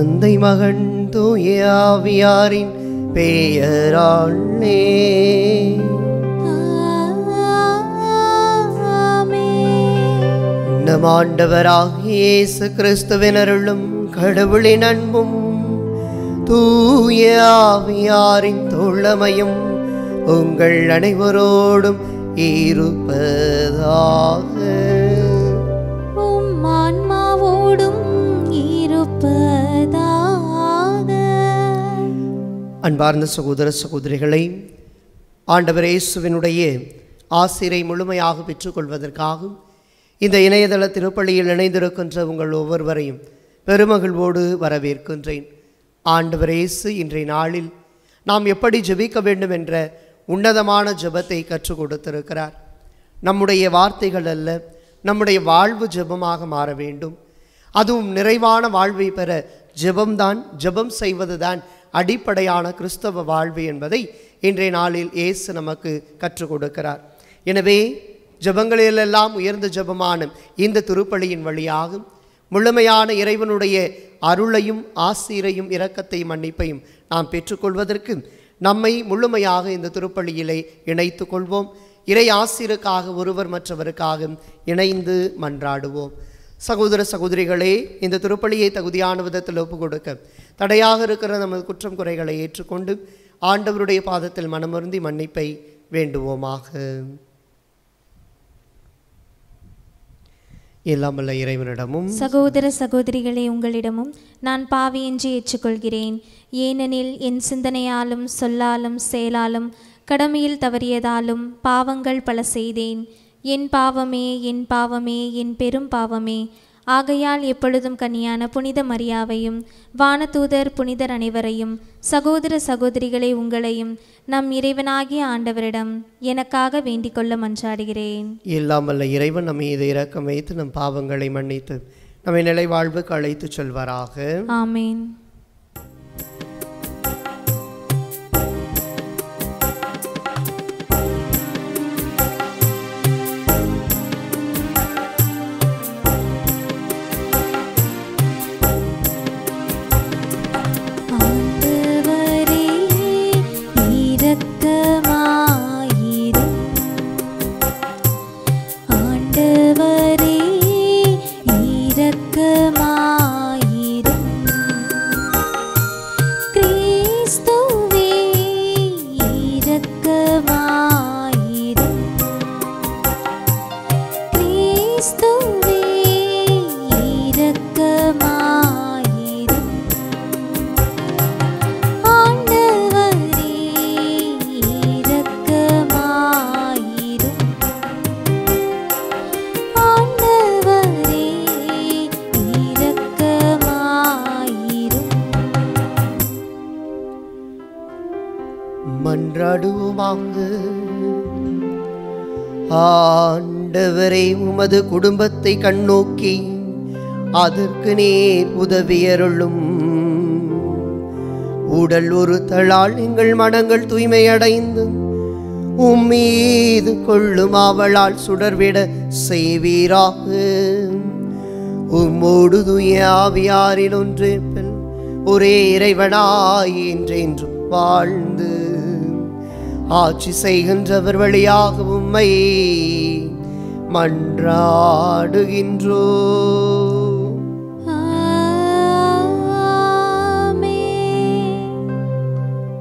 தந்தை மகன் தூய ஆவியாரின் பெயராலே நம் ஆண்டவராகிய இயேசு கிறிஸ்துவின் அருளும் கடவுளின் அன்பும் தூய ஆவியாரின் தோழமையும் உங்கள் அனைவரோடும் இருப்பதாக. உம் ஆன்மாவோடும் இருப்பதாக. அன்பார்ந்த சகோதர சகோதரிகளை, ஆண்டவர் இயேசுவினுடைய ஆசிரை முழுமையாக பெற்றுக்கொள்வதற்காக இந்த இணையதள திருப்பலியில் இணைந்திருக்கின்ற உங்கள் ஒவ்வொருவரையும் பெருமகிழ்வோடு வரவேற்கின்றேன். ஆண்டவர் இயேசு இன்றைய நாளில் நாம் எப்படி ஜெபிக்க வேண்டும் என்ற உன்னதமான ஜெபத்தை கற்றுக் கொடுத்திருக்கிறார். நம்முடைய வார்த்தைகள் அல்ல, நம்முடைய வாழ்வு ஜெபமாக மாற வேண்டும். அதுவும் நிறைவான வாழ்வை பெற ஜெபம் செய்வதுதான் அடிப்படையான கிறிஸ்தவ வாழ்வு என்பதை இன்றைய நாளில் இயேசு நமக்கு கற்றுக் கொடுக்கிறார். எனவே ஜெபங்களிலெல்லாம் உயர்ந்த ஜெபமான இந்த திருப்பலியின் வழியாக முழுமையான இறைவனுடைய அருளையும் ஆசீரையும் இரக்கத்தையும் மன்னிப்பையும் நாம் பெற்றுக்கொள்வதற்கு நம்மை முழுமையாக இந்த திருப்பலியிலே இணைத்து கொள்வோம். இறை ஆசீருக்காக ஒருவர் மற்றவருக்காக இணைந்து மன்றாடுவோம். சகோதர சகோதரிகளே, இந்த திருப்பலியை தகுதியான விதத்தில் ஒப்புக் கொடுக்க தடையாக இருக்கிற நமது குற்றம் குறைகளை ஏற்றுக்கொண்டு ஆண்டவருடைய பாதத்தில் மனமுருந்தி மன்னிப்பை வேண்டுவோமாக. எல்லாம் வல்ல இறைவனிடமும் சகோதர சகோதரிகளே, உங்களிடமும் நான் பாவியின்றி ஏற்றுக்கொள்கிறேன். ஏனெனில் என் சிந்தனையாலும் சொல்லாலும் செயலாலும் கடமையில் தவறியதாலும் பாவங்கள் பல செய்தேன். என் பாவமே, என் பாவமே, என் பெரும் பாவமே. ஆகையால் எப்பொழுதும் கன்னியான புனித மரியாவையும் வானதூதர் புனிதர் அனைவரையும் சகோதர சகோதரிகளை உங்களையும் நம் இறைவனாகிய ஆண்டவரிடம் எனக்காக வேண்டிக் கொள்ள மன்றாடுகிறேன். எல்லாம் வல்ல இறைவன் நம்ம இதை இரக்கம் வைத்து நம் பாவங்களை மன்னித்து நம்மை நிலை வாழ்வுக்கு அழைத்து செல்வாராக. ஆமேன். மன்றாடுவோமாக. ஆண்டவரே, உமது குடும்பத்தை கண்ணோக்கி அதற்கு நீர் உதவியருளும். உடல் ஒரு தளால் எங்கள் மனங்கள் தூய்மையடைந்து உம்மீது கொள்ளும் ஆவலால் சுடர்விட செய்வீராக. உம்மோடு தூய ஆவியாரில் ஒன்றேற்பல் ஒரே இறைவனாய் என்றென்றும் வாழ்ந்து ஆட்சி செய்கின்றவர் வழியாக உம்மை மன்றாடுகின்றோ.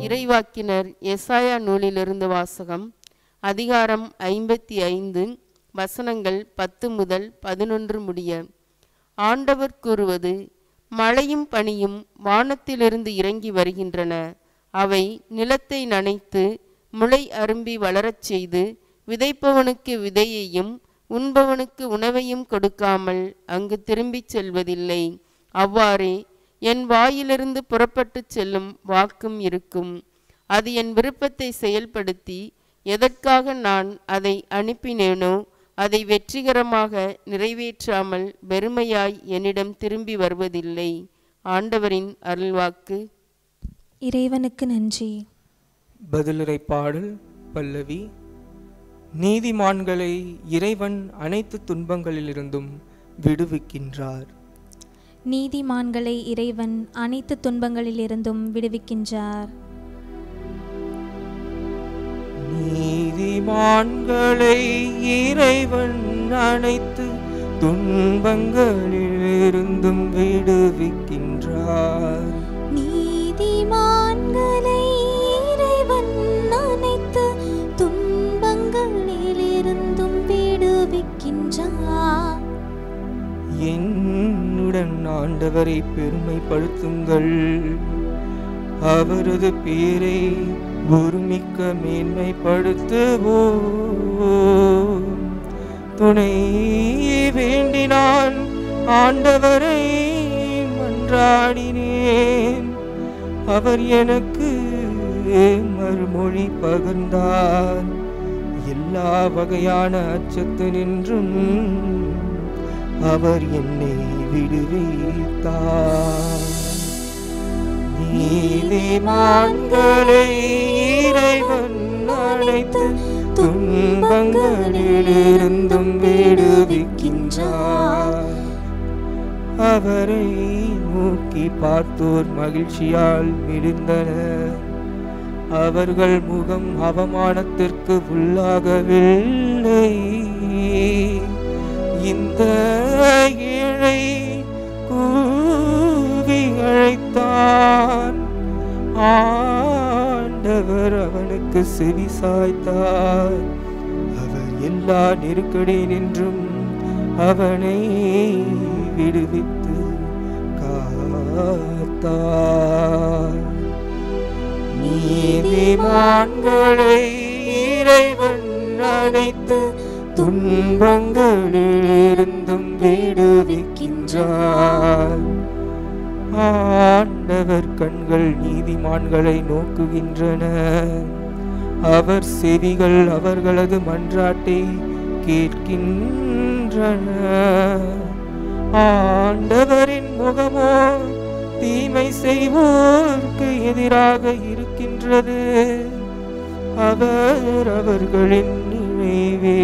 இறைவாக்கினர் எசாயா நூலிலிருந்து வாசகம். அதிகாரம் 55, வசனங்கள் 10 முதல் 11 முடிய. ஆண்டவர் கூறுவது: மழையும் பனியும் வானத்திலிருந்து இறங்கி வருகின்றன. அவை நிலத்தை நனைத்து முளை அரும்பி வளரச் செய்து விதைப்பவனுக்கு விதையையும் உண்பவனுக்கு உணவையும் கொடுக்காமல் அங்கு திரும்பிச் செல்வதில்லை. அவ்வாறே என் வாயிலிருந்து புறப்பட்டு செல்லும் வாக்கும் இருக்கும். அது என் விருப்பத்தை செயல்படுத்தி எதற்காக நான் அதை அனுப்பினேனோ அதை வெற்றிகரமாக நிறைவேற்றாமல் வெறுமையாய் என்னிடம் திரும்பி வருவதில்லை. ஆண்டவரின் அருள்வாக்கு. இறைவனுக்கு நன்றி. பதிலுரை பாடல் பல்லவி. நீதிமான்களை இறைவன் அனைத்து துன்பங்களிலிருந்தும் விடுவிக்கின்றார். நீதிமான்களை இறைவன் அனைத்து துன்பங்களிலிருந்தும் விடுவிக்கின்றார். நீதிமான்களை இறைவன் அனைத்து துன்பங்களிலிருந்தும் விடுவிக்கின்றார். நீதிமான்களை இறைவன் அனைத்து துன்பங்களிலிருந்தும் விடுவிக்கின்றார். என்னுடன் ஆண்டவரை பெருமைப்படுத்துங்கள், அவரது பேரை ஒருமிக்க மேன்மைப்படுத்துவோம். துணை வேண்டினான், ஆண்டவரை மன்றாடினேன், அவர் எனக்கு மறுமொழி பகிர்ந்தார். எல்லா வகையான அச்சத்தினின்றும் அவர் என்னை விடுவித்தார். நீதிமான்களை இறைவன் அனைத்து துன்பங்களிலிருந்தும் விடுவிக்கின்றார். அவரை நோக்கி பார்த்தோர் மகிழ்ச்சியால் மிகுந்தனர். அவர்கள் முகம் அவமானத்திற்கு உள்ளாகவில்லை. இந்த ஏழை கூவி அழைத்தான், ஆண்டவர் அவனுக்கு செவி சாய்த்தார். அவர் எல்லா நெருக்கடியினின்றும் அவனை விடுவித்து காத்தார். நீதிமான்களை இறைவன் அனைத்து துன்பங்களிலிருந்தும் விடுவிக்கின்றார். ஆண்டவர் கண்கள் நீதிமான்களை நோக்குகின்றன, அவர் செவிகள் அவர்களது மன்றாட்டை கேட்கின்றன. ஆண்டவரின் முகமோ தீமை செய்வோர்க்கு எதிராக இருக்கின்றது. அவர் அவர்களின் நினைவே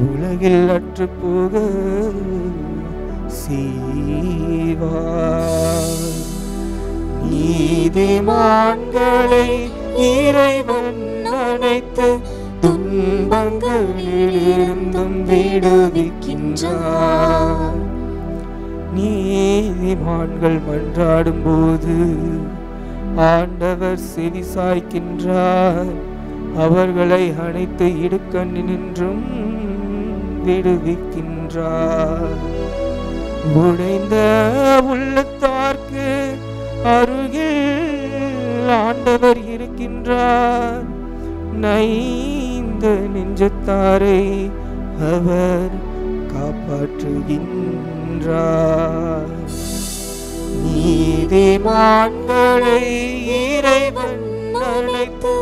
உலகில் அற்று போக செய்வார். நீதிமான்களை இறைவன் அனைத்து துன்பங்களிலிருந்தும் விடுவிக்கின்றார். நீதிமான்கள் மன்றாடும் போது ஆண்டவர் செவி சாய்க்கின்றார். அவர்களை அனைத்து இடுக்கண்ணினின்றும் விடுவிக்கின்றார். உடைந்த உள்ளத்தார்க்கு அருகில் ஆண்டவர் இருக்கின்றார். நைந்த நெஞ்சத்தாரை அவர் காப்பாற்றுகின்றார். நீதிமான்களை இறைவன் அனைத்து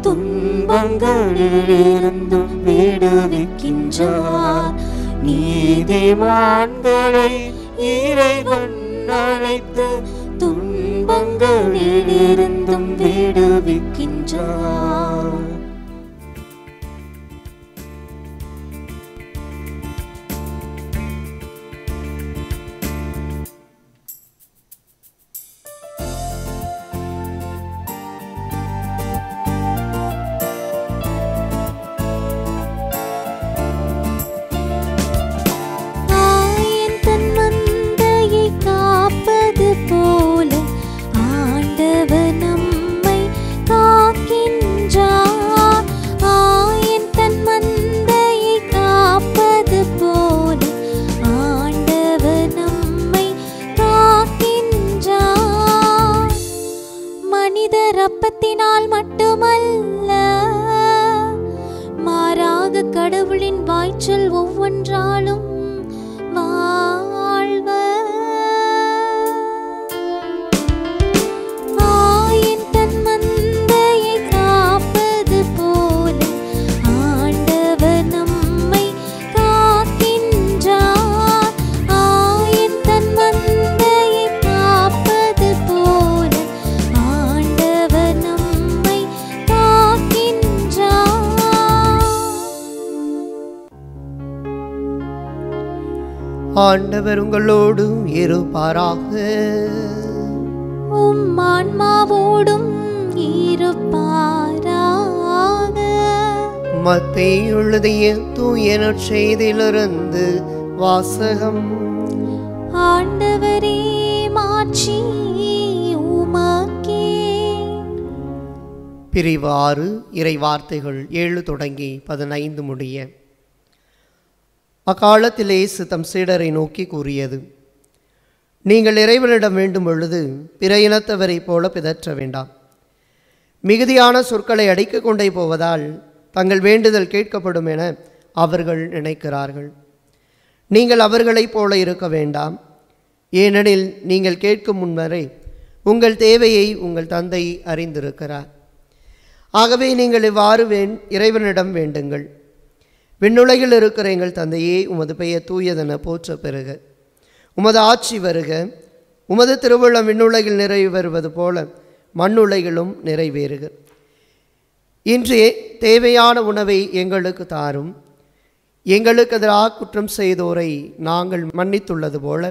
துன்பங்களிலிருந்தும் விடுவிக்கின்றார். நீதிமான்களை இறைவன் அனைத்து துன்பங்களிலிருந்தும் விடுவிக்கின்றார். அப்பத்தினால் மட்டுமல்ல, மாறாக கடவுளின் வாய்ச்சொல் ஒவ்வொன்றாலும் வாழ்வர். ஆயன் தன் மந்தையை காப்பது போல ஆண்டவர் நம்மை காக்கின்றார். ஆயன் தன் மந்தையை காப்பது போல ஆண்டவர் நம்மை காக்கின்றார். ஆண்டவர் உங்களோடு இருப்பாராக. உம் ஆன்மாவோடும் இருப்பாராக. மத்தேயு எழுதிய தூய நற்செய்தியிலிருந்து வாசகம். ஆண்டவரே மாட்சி உமக்கே. பிரிவு 6 இறை வார்த்தைகள் 7 தொடங்கி 15 முடிய. அக்காலத்தில் இயேசு தம் சீடரை நோக்கி கூறியது, நீங்கள் இறைவனிடம் வேண்டும் பொழுது பிற இனத்தவரைப் போல பிதற்ற வேண்டாம். மிகுதியான சொற்களை அடிக்க கொண்டே போவதால் தங்கள் வேண்டுதல் கேட்கப்படும் என அவர்கள் நினைக்கிறார்கள். நீங்கள் அவர்களைப் போல இருக்க வேண்டாம். ஏனெனில் நீங்கள் கேட்கும் முன்வரை உங்கள் தேவையை உங்கள் தந்தை அறிந்திருக்கிறார். ஆகவே நீங்கள் இவ்வாறு இறைவனிடம் வேண்டுங்கள். விண்ணுலகில் இருக்கிற எங்கள் தந்தையே, உமது பெயர் தூயதென போற்ற பெறுக. உமது ஆட்சி வருக. உமது திருவுள்ளம் விண்ணுலகில் நிறைவேறுவது போல மண்ணுலகிலும் நிறைவேறுக. இன்று தேவையான உணவை எங்களுக்கு தாரும். எங்களுக்கு எதிராக குற்றம் செய்தோரை நாங்கள் மன்னித்துள்ளது போல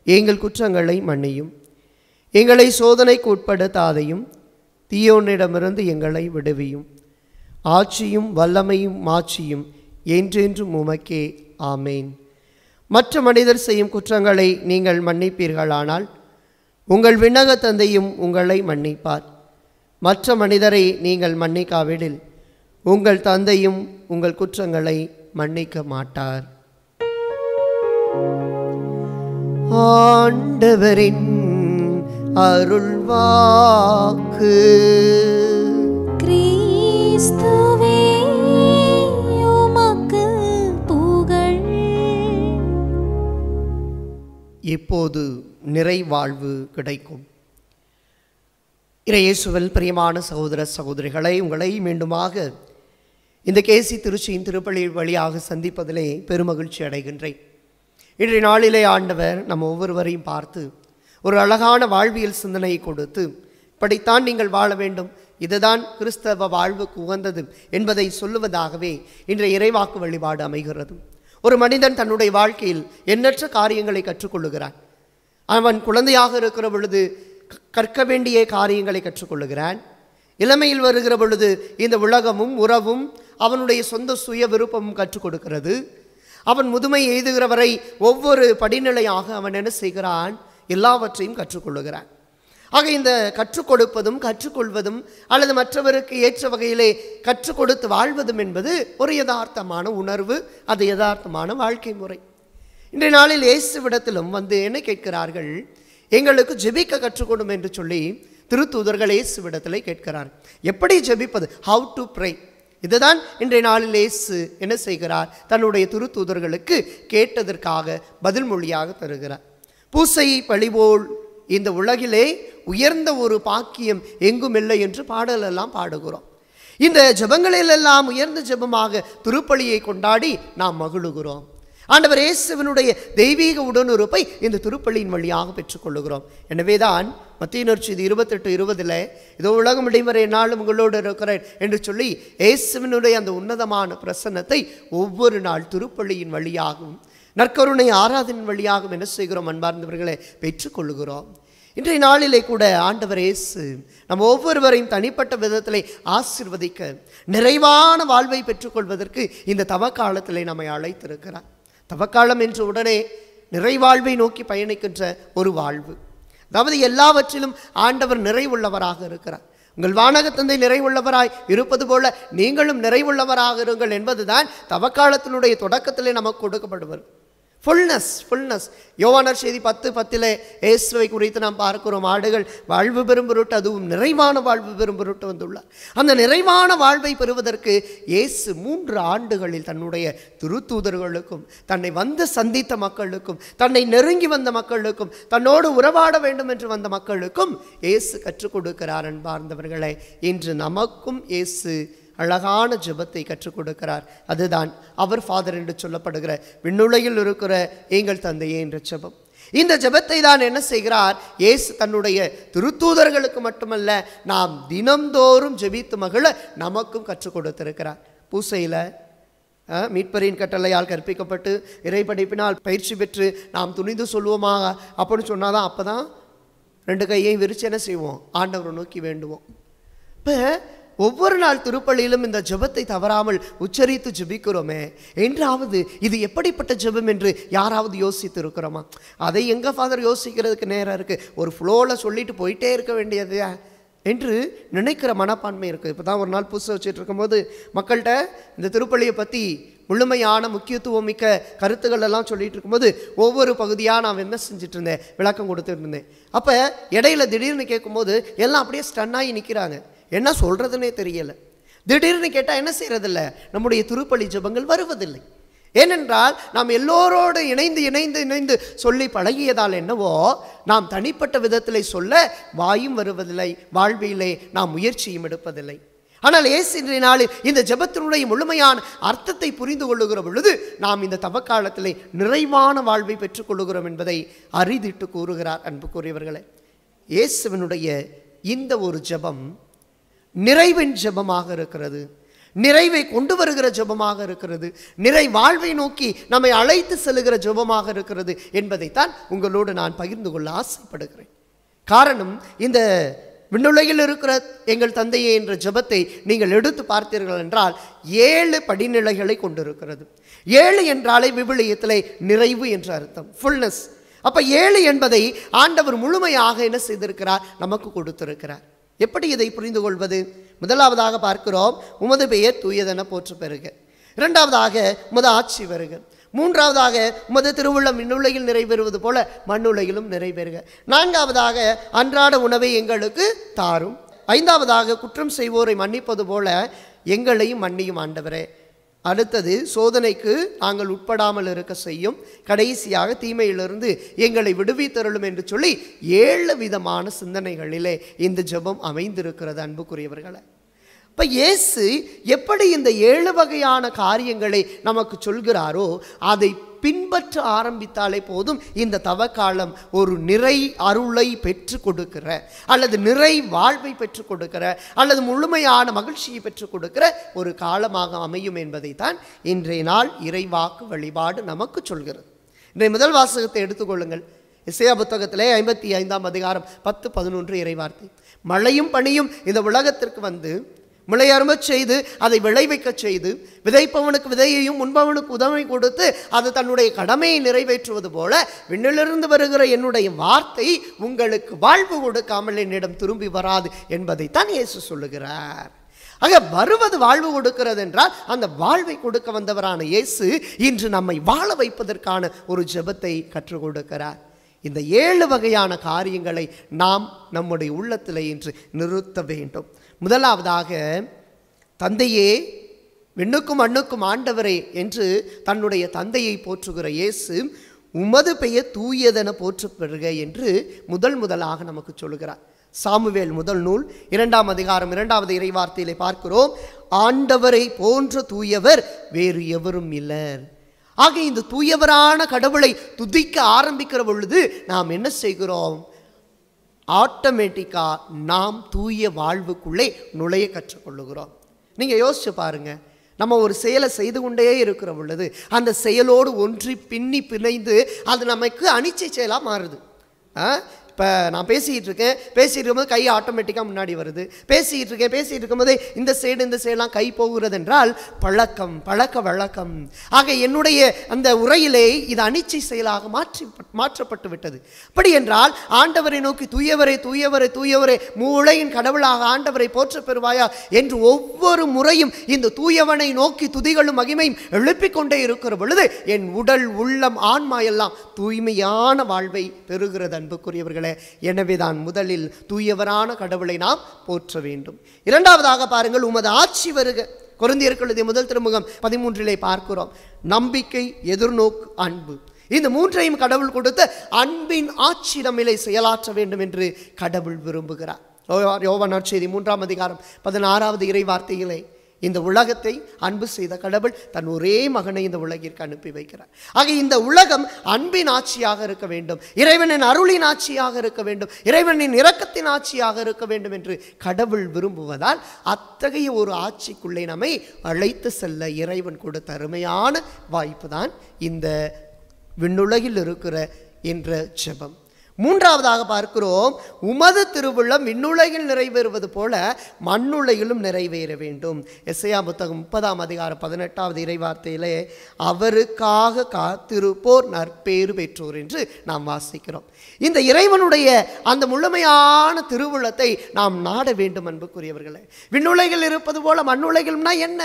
எங்கள் குற்றங்களை மன்னியும். எங்களை சோதனைக்கு உட்படுத்தாதையும், தீயோனிடமிருந்து எங்களை விடுவியும். ஆட்சியும் வல்லமையும் மாட்சியும் என்றென்றும் உமக்கே. ஆமேன். மற்ற மனிதர் செய்யும் குற்றங்களை நீங்கள் மன்னிப்பீர்களானால் உங்கள் விண்ணக தந்தையும் உங்களை மன்னிப்பார். மற்ற மனிதரை நீங்கள் மன்னிக்காவிடில் உங்கள் தந்தையும் உங்கள் குற்றங்களை மன்னிக்க மாட்டார். ஆண்டவரின் அருள்வாக்கு. கிறிஸ்துவே உமக்கு புகழ். இப்போது நிறைவாழ்வு கிடைக்கும். இயேசுவில் பிரியமான சகோதர சகோதரிகளை, உங்களை மீண்டுமாக இந்த கேசி திருச்சியின் திருப்பலி வழியாக சந்திப்பதிலே பெருமகிழ்ச்சி அடைகின்றேன். இன்றைய நாளிலே ஆண்டவர் நம்ம ஒவ்வொருவரையும் பார்த்து ஒரு அழகான வாழ்வியல் சிந்தனையை கொடுத்து, இப்படித்தான் நீங்கள் வாழ வேண்டும், இதுதான் கிறிஸ்தவ வாழ்வுக்கு உகந்தது என்பதை சொல்லுவதாகவே இன்றைய இறைவாக்கு வழிபாடு அமைகிறது. ஒரு மனிதன் தன்னுடைய வாழ்க்கையில் எண்ணற்ற காரியங்களை கற்றுக்கொள்ளுகிறான். அவன் குழந்தையாக இருக்கிற பொழுது கற்க வேண்டிய காரியங்களை கற்றுக்கொள்ளுகிறான். இளமையில் வருகிற பொழுது இந்த உலகமும் உறவும் அவனுடைய சொந்த சுய விருப்பமும் கற்றுக் கொடுக்கிறது. அவன் முதுமை எய்துகிற வரை ஒவ்வொரு படிநிலையாக அவன் என்ன செய்கிறான்? எல்லாவற்றையும் கற்றுக்கொள்ளுகிறான். ஆக இந்த கற்றுக் கொடுப்பதும் கற்றுக்கொள்வதும் அல்லது மற்றவருக்கு ஏற்ற வகையிலே கற்றுக் கொடுத்து வாழ்வதும் என்பது ஒரு யதார்த்தமான உணர்வு, அது யதார்த்தமான வாழ்க்கை முறை. இன்றைய நாளில் இயேசுவிடத்திலும் வந்து என்ன கேட்கிறார்கள்? எங்களுக்கு ஜெபிக்க கற்றுக்கொடும் என்று சொல்லி திருத்தூதர்கள் இயேசுவிடத்தில் கேட்கிறார். எப்படி ஜெபிப்பது? How to pray. இதுதான் இன்றைய நாளில் இயேசு என்ன செய்கிறார்? தன்னுடைய திருத்தூதர்களுக்கு கேட்டதற்காக பதில் மொழியாக தருகிறார். பூசை பழிபோல் இந்த உலகிலே உயர்ந்த ஒரு பாக்கியம் எங்கும் இல்லை என்று பாடலெல்லாம் பாடுகிறோம். இந்த ஜெபங்களிலெல்லாம் உயர்ந்த ஜெபமாக திருப்பலியை கொண்டாடி நாம் மகிழுகிறோம். ஆண்டவர் இயேசுவினுடைய தெய்வீக உடனுறுப்பை இந்த திருப்பலியின் வழியாக பெற்றுக்கொள்ளுகிறோம். எனவேதான் மத்தேயு நற்செய்தி 28:20 இதோ உலகம் இடைவரை நாளும் உங்களோடு இருக்கிறேன் என்று சொல்லி இயேசுவினுடைய அந்த உன்னதமான பிரசன்னத்தை ஒவ்வொரு நாள் திருப்பலியின் வழியாகவும் நற்கருணை ஆராதனின் வழியாகவும் என்ன செய்கிறோம்? அன்பார்ந்தவர்களை பெற்றுக்கொள்ளுகிறோம். இன்றைய நாளிலே கூட ஆண்டவர் இயேசு நம்ம ஒவ்வொருவரையும் தனிப்பட்ட விதத்திலே ஆசீர்வதிக்க, நிறைவான வாழ்வை பெற்றுக்கொள்வதற்கு இந்த தவக்காலத்திலே நம்மை அழைத்திருக்கிறார். தவக்காலம் என்று உடனே நிறைவாழ்வை நோக்கி பயணிக்கின்ற ஒரு வாழ்வு. அதாவது எல்லாவற்றிலும் ஆண்டவர் நிறைவுள்ளவராக இருக்கிறார். உங்கள் வானக தந்தை நிறைவுள்ளவராய் இருப்பது போல நீங்களும் நிறைவுள்ளவராக இருங்கள் என்பதுதான் தவக்காலத்தினுடைய தொடக்கத்திலே நமக்கு கொடுக்கப்படுவது. ஃபுல்னஸ். யோவானர் செய்தி 10:10 இயேசுவை குறித்து நாம் பார்க்கிறோம். ஆடுகள் வாழ்வு பெறும் பொருட்டு, அதுவும் நிறைவான வாழ்வு பெறும் பொருட்டு வந்துள்ளார். அந்த நிறைவான வாழ்வை பெறுவதற்கு இயேசு 3 ஆண்டுகளில் தன்னுடைய திருத்தூதர்களுக்கும், தன்னை வந்து சந்தித்த மக்களுக்கும், தன்னை நெருங்கி வந்த மக்களுக்கும், தன்னோடு உறவாட வேண்டும் என்று வந்த மக்களுக்கும் இயேசு கற்றுக் கொடுக்கிறார். அன்பார்ந்தவர்களே, இன்று நமக்கும் இயேசு அழகான ஜெபத்தை கற்றுக் கொடுக்கிறார். அதுதான் அவர் ஃபாதர் என்று சொல்லப்படுகிற விண்ணுலகில் இருக்கிற எங்கள் தந்தையே என்ற ஜெபம். இந்த ஜெபத்தை தான் என்ன செய்கிறார்? இயேசு தன்னுடைய திருத்தூதர்களுக்கு மட்டுமல்ல, நாம் தினந்தோறும் ஜெபித்து மகிழ நமக்கும் கற்றுக் கொடுத்திருக்கிறார். பூசையில் மீட்பரின் கட்டளையால் கற்பிக்கப்பட்டு இறைப்படைப்பினால் பயிற்சி பெற்று நாம் துணிந்து சொல்லுவோமாக அப்படின்னு சொன்னாதான் அப்போ தான் 2 கையையும் விரிச்சு என்ன செய்வோம், ஆண்டவரை நோக்கி வேண்டுவோம். இப்போ ஒவ்வொரு நாள் திருப்பலியிலும் இந்த ஜெபத்தை தவறாமல் உச்சரித்து ஜெபிக்கிறோமே, என்றாவது இது எப்படிப்பட்ட ஜெபம் என்று யாராவது யோசித்து இருக்கிறோமா? அதை எங்கள் ஃபாதர் யோசிக்கிறதுக்கு நேரம் இருக்குது, ஒரு ஃப்ளோவில் சொல்லிட்டு போயிட்டே இருக்க வேண்டியது என்று நினைக்கிற மனப்பான்மை இருக்குது. இப்போ தான் ஒரு நாள் பூசை வச்சுட்டு இருக்கும்போது மக்கள்கிட்ட இந்த திருப்பலியை பற்றி முழுமையான முக்கியத்துவம் மிக்க கருத்துக்கள் எல்லாம் சொல்லிட்டு இருக்கும்போது ஒவ்வொரு பகுதியாக நான் என்ன செஞ்சுட்டு இருந்தேன், விளக்கம் கொடுத்துட்டு இருந்தேன். அப்போ இடையில திடீர்னு கேட்கும்போது எல்லாம் அப்படியே ஸ்டன்னாகி நிற்கிறாங்க, என்ன சொல்கிறதுனே தெரியலை. திடீர்னு கேட்டால் என்ன செய்கிறதில்ல, நம்முடைய திருப்பலி ஜெபங்கள் வருவதில்லை. ஏனென்றால் நாம் எல்லோரோடு இணைந்து சொல்லி பழகியதால் என்னவோ நாம் தனிப்பட்ட விதத்தில் சொல்ல வாயும் வருவதில்லை, வாழ்விலே நாம் முயற்சியும் எடுப்பதில்லை. ஆனால் இயேசு இன்றைய நாளில் இந்த ஜெபத்தினுடைய முழுமையான அர்த்தத்தை புரிந்து கொள்ளுகிற பொழுது நாம் இந்த தவக்காலத்திலே நிறைவான வாழ்வை பெற்றுக்கொள்ளுகிறோம் என்பதை அரிதிட்டு கூறுகிறார். அன்புக்குரியவர்களே, இயேசுவினுடைய இந்த ஒரு ஜெபம் நிறைவின் ஜெபமாக இருக்கிறது, நிறைவை கொண்டு வருகிற ஜெபமாக இருக்கிறது, நிறை வாழ்வை நோக்கி நம்மை அழைத்து செல்லுகிற ஜெபமாக இருக்கிறது என்பதைத்தான் உங்களோடு நான் பகிர்ந்து கொள்ள ஆசைப்படுகிறேன். காரணம், இந்த விண்ணுலகில் இருக்கிற எங்கள் தந்தையே என்ற ஜெபத்தை நீங்கள் எடுத்து பார்த்தீர்கள் என்றால் 7 படிநிலைகளை கொண்டிருக்கிறது. 7 என்றாலே விவிலியத்திலே நிறைவு என்ற அர்த்தம், ஃபுல்னஸ். அப்போ 7 என்பதை ஆண்டவர் முழுமையாக என்ன செய்திருக்கிறார், நமக்கு கொடுத்திருக்கிறார். எப்படி இதை புரிந்து கொள்வது? முதலாவதாக பார்க்கிறோம், உமது பெயர் தூயதென போற்று பெறுக. இரண்டாவதாக உமது ஆட்சி வருக. மூன்றாவதாக உமது திருவுள்ளம் விண்ணுலகில் நிறைவேறுவது போல மண்ணுலகிலும் நிறைவேறுக. நான்காவதாக அன்றாட உணவை எங்களுக்கு தாரும். ஐந்தாவதாக குற்றம் செய்வோரை மன்னிப்பது போல எங்களையும் மன்னியும் ஆண்டவரே. அடுத்தது சோதனைக்கு நாங்கள் உட்படாமல் இருக்க செய்யும். கடைசியாக தீமையிலிருந்து எங்களை விடுவித்தருளும் என்று சொல்லி 7 விதமான சிந்தனைகளிலே இந்த ஜெபம் அமைந்திருக்கிறது. அன்புக்குரியவர்களே, இப்போ இயேசு எப்படி இந்த 7 வகையான காரியங்களை நமக்கு சொல்கிறாரோ அதை பின்பற்ற ஆரம்பித்தாலே போதும் இந்த தவக்காலம் ஒரு நிறை அருளை பெற்று கொடுக்கிற, அல்லது நிறை வாழ்வை பெற்றுக் கொடுக்கிற, அல்லது முழுமையான மகிழ்ச்சியை பெற்றுக் கொடுக்கிற ஒரு காலமாக அமையும் என்பதைத்தான் இன்றைய நாள் இறைவாக்கு வழிபாடு நமக்கு சொல்கிறது. இன்றைய முதல் வாசகத்தை எடுத்துக்கொள்ளுங்கள். எசேயா புத்தகத்திலே 55ஆம் அதிகாரம் 10-11 இறைவார்த்தை. மழையும் பனியும் இந்த உலகத்திற்கு வந்து முளையரும்பச் செய்து அதை விளைவிக்கச் செய்து விதைப்பவனுக்கு விதையையும் முன்பவனுக்கு உதவி கொடுத்து அது தன்னுடைய கடமையை நிறைவேற்றுவது போல விண்ணிலிருந்து வருகிற என்னுடைய வார்த்தை உங்களுக்கு வாழ்வு கொடுக்காமல் என்னிடம் திரும்பி வராது என்பதைத்தான் இயேசு சொல்லுகிறார். ஆக வருவது வாழ்வு கொடுக்கிறது என்றால் அந்த வாழ்வை கொடுக்க வந்தவரான இயேசு இன்று நம்மை வாழ வைப்பதற்கான ஒரு ஜெபத்தை கற்றுக் கொடுக்கிறார். இந்த 7 வகையான காரியங்களை நாம் நம்முடைய உள்ளத்திலே இன்று நிறுத்த வேண்டும். முதலாவதாக, தந்தையே விண்ணுக்கும் மண்ணுக்கும் ஆண்டவரே என்று தன்னுடைய தந்தையை போற்றுகிற இயேசு உமது பெயர் தூயதென போற்று பெறுக என்று முதலாக நமக்கு சொல்லுகிறார். சாமுவேல் முதல் நூல் 2ஆம் அதிகாரம் 2வது இறைவார்த்தையிலே பார்க்கிறோம், ஆண்டவரை போன்ற தூயவர் வேறு எவரும் இல்லர். ஆக இந்த தூயவரான கடவுளை துதிக்க ஆரம்பிக்கிற பொழுது நாம் என்ன செய்கிறோம், ஆட்டோமேட்டிக்காக நாம் தூய வாழ்வுக்குள்ளே நுழைய கற்றுக்கொள்ளுகிறோம். நீங்கள் யோசிச்சு பாருங்க, நம்ம ஒரு செயலை செய்து கொண்டே இருக்கிற பொழுது அந்த செயலோடு ஒன்றி பிணைந்து அது நமக்கு அனிச்சை செயலாக மாறுது. இப்போ நான் பேசிகிட்டு இருக்கும்போது கை ஆட்டோமேட்டிக்காக முன்னாடி வருது. பேசிகிட்டு இருக்கும்போதே இந்த சைடெலாம் கை போகிறது என்றால் பழக்க வழக்கம். ஆக என்னுடைய அந்த உரையிலே இது அனிச்சை செயலாக மாற்றப்பட்டு விட்டது. அப்படி என்றால் ஆண்டவரை நோக்கி தூயவரே தூயவரே தூயவரே மூளையின் கடவுளாக ஆண்டவரை போற்ற பெறுவாயா என்று ஒவ்வொரு முறையும் இந்த தூயவனை நோக்கி துதிகளும் மகிமையும் எழுப்பிக் கொண்டே இருக்கிற பொழுது என் உடல் உள்ளம் ஆன்மா எல்லாம் தூய்மையான வாழ்வை பெறுகிறது. அன்புக்குரியவர்களே, எனவேதான் முதலில் தூயவரான கடவுளை நாம் போற்ற வேண்டும். இரண்டாவதாக பாருங்கள், உமது ஆட்சி வருக. கொரிந்தியருக்கு முதல் திருமுகம் 13 பார்க்கிறோம், நம்பிக்கை, எதிர்நோக்கு, அன்பு. இந்த மூன்றையும் கடவுள் கொடுத்த அன்பின் ஆட்சி நம்மிலே செயலாற்ற வேண்டும் என்று கடவுள் விரும்புகிறார். யோவான் நற்செய்தி 3ஆம் அதிகாரம் 16வது இறை வார்த்தையிலே இந்த உலகத்தை அன்பு செய்த கடவுள் தன் ஒரே மகனை இந்த உலகிற்கு அனுப்பி வைக்கிறார். ஆக இந்த உலகம் அன்பின் ஆட்சியாக இருக்க வேண்டும், இறைவனின் அருளின் ஆட்சியாக இருக்க வேண்டும், இறைவனின் இரக்கத்தின் ஆட்சியாக இருக்க வேண்டும் என்று கடவுள் விரும்புவதால் அத்தகைய ஒரு ஆட்சிக்குள்ளே நம்மை அழைத்து செல்ல இறைவன் கொடுத்த அருமையான வாய்ப்பு தான் இந்த விண்ணுலகில் இருக்கிற என்ற ஜெபம். மூன்றாவதாக பார்க்கிறோம், உமது திருவுள்ளம் விண்ணுலகில் நிறைவேறுவது போல மண்ணுலகிலும் நிறைவேற வேண்டும். எசையா புத்தகம் 30ஆம் அதிகாரம் 18வது இறைவார்த்தையிலே அவருக்காக காத்திருப்போர் நற்பேறு பெற்றோர் என்று நாம் வாசிக்கிறோம். இந்த இறைவனுடைய அந்த முழுமையான திருவுள்ளத்தை நாம் நாட வேண்டும். அன்புக்குரியவர்களே, விண்ணுலகில் இருப்பது போல மண்ணுலகிலும்னா என்ன?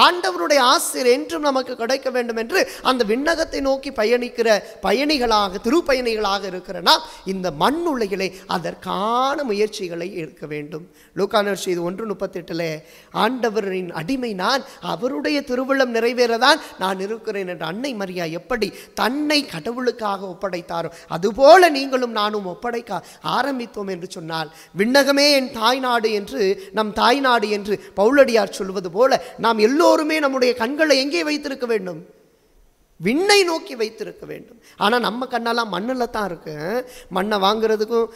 ஆண்டவருடைய ஆசிர் என்றும் நமக்கு கிடைக்க வேண்டும் என்று அந்த விண்ணகத்தை நோக்கி பயணிக்கிற பயணிகளாக, திருப்பயணிகளாக இருக்கிற நாம் இந்த மண்ணுலகிலே அதற்கான முயற்சிகளை எடுக்க வேண்டும். லூக்கா நற்செய்தி 1:38 ஆண்டவரின் அடிமை நான், அவருடைய திருவுள்ளம் நிறைவேறதான் நான் இருக்கிறேன் என்று அன்னை மரியா எப்படி தன்னை கடவுளுக்காக ஒப்படைத்தாரோ அதுபோல நீங்களும் நானும் ஒப்படைக்க ஆரம்பித்தோம் என்று சொன்னால், விண்ணகமே என் தாய்நாடு என்று, நம் தாய்நாடு என்று பவுலடியார் சொல்வது போல நாம் எல்லோருமே நம்முடைய கண்களை எங்கே வைத்திருக்க வேண்டும்? விண்ணை நோக்கி வைத்திருக்க வேண்டும். ஆனால் நம்ம கண்ணெல்லாம் மண்ணில் தான் இருக்கு. மண்ணை வாங்குறதுக்கும்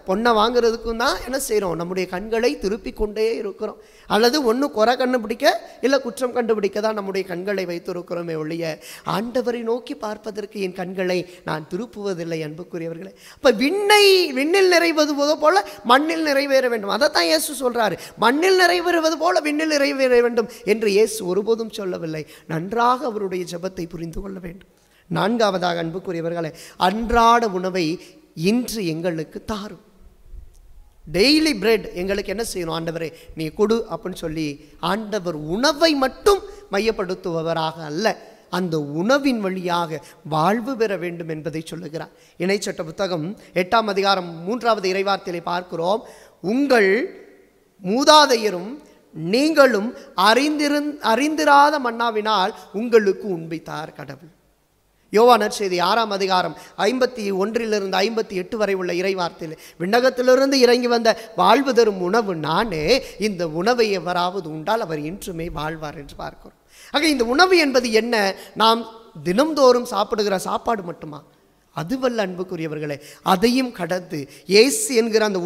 பொண்ணை வாங்குறதுக்கும் தான் என்ன செய்கிறோம்? நம்முடைய கண்களை திருப்பி கொண்டே இருக்கிறோம். அல்லது ஒன்று குறை கண்டுபிடிக்க, இல்லை குற்றம் கண்டுபிடிக்க தான் நம்முடைய கண்களை வைத்திருக்கிறோமே ஒழிய ஆண்டவரை நோக்கி பார்ப்பதற்கு என் கண்களை நான் திருப்புவதில்லை. அன்புக்குரியவர்களே, அப்போ விண்ணில் நிறைவது போல மண்ணில் நிறைவேற வேண்டும். அதைத்தான் இயேசு சொல்கிறாரு. மண்ணில் நிறைவேறுவது போல விண்ணில் நிறைவேற வேண்டும் என்று இயேசு ஒருபோதும் சொல்லவில்லை. நன்றாக அவருடைய ஜெபத்தை புரிந்து கொள்ள வேண்டும். நான்காவதாக அன்புக்குரியவர்களே, அன்றாட உணவை இன்று எங்களுக்கு தாரும். டெய்லி பிரெட் எங்களுக்கு என்ன செய்யணும்? ஆண்டவரே நீ கொடு அப்படின்னு சொல்லி ஆண்டவர் உணவை மட்டும் மையப்படுத்துபவராக அல்ல, அந்த உணவின் வழியாக வாழ்வு பெற வேண்டும் என்பதை சொல்லுகிறார். இணைச்சட்ட புத்தகம் 8ஆம் அதிகாரம் 3வது இறைவார்த்தையிலே பார்க்கிறோம், உங்கள் மூதாதையரும் நீங்களும் அறிந்திராத மன்னாவினால் உங்களுக்கு உண்பித்தார் கடவுள். யோவான் நற்செய்தி 6ஆம் அதிகாரம் 51 58 வரை உள்ள இறைவார்த்தையில், விண்ணகத்திலிருந்து இறங்கி வந்த வாழ்வு தரும் உணவு நானே, இந்த உணவை எவராவது உண்டால் அவர் இன்றுமே வாழ்வார் என்று பார்க்கிறோம். ஆக இந்த உணவு என்பது என்ன? நாம் தினம்தோறும் சாப்பிடுகிற சாப்பாடு மட்டுமா? அதுவல்ல அன்புக்குரியவர்களே, அதையும் கடந்து இயேசு என்கிற அந்த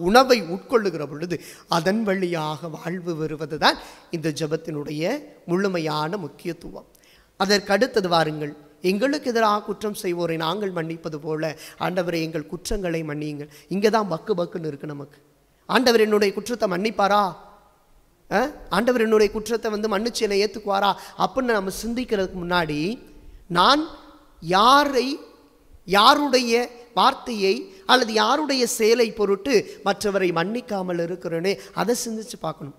உணவை உட்கொள்ளுகிற பொழுது அதன் வழியாக வாழ்வு வருவதுதான் இந்த ஜெபத்தினுடைய முழுமையான முக்கியத்துவம். அதற்கடுத்தது வாருங்கள், எங்களுக்கு எதிராக குற்றம் செய்வோரை நாங்கள் மன்னிப்பது போல ஆண்டவரை எங்கள் குற்றங்களை மன்னியுங்கள். இங்கே தான் பக்குன்னு இருக்கு நமக்கு. ஆண்டவர் என்னுடைய குற்றத்தை மன்னிப்பாரா? ஆண்டவர் என்னுடைய குற்றத்தை மன்னிச்சு என்னை ஏற்றுக்குவாரா அப்படின்னு நம்ம சிந்திக்கிறதுக்கு முன்னாடி, நான் யாருடைய வார்த்தையை அல்லது யாருடைய செயலை பொருட்டு மற்றவரை மன்னிக்காமல் இருக்கிறேனே அதை சிந்திச்சு பார்க்கணும்.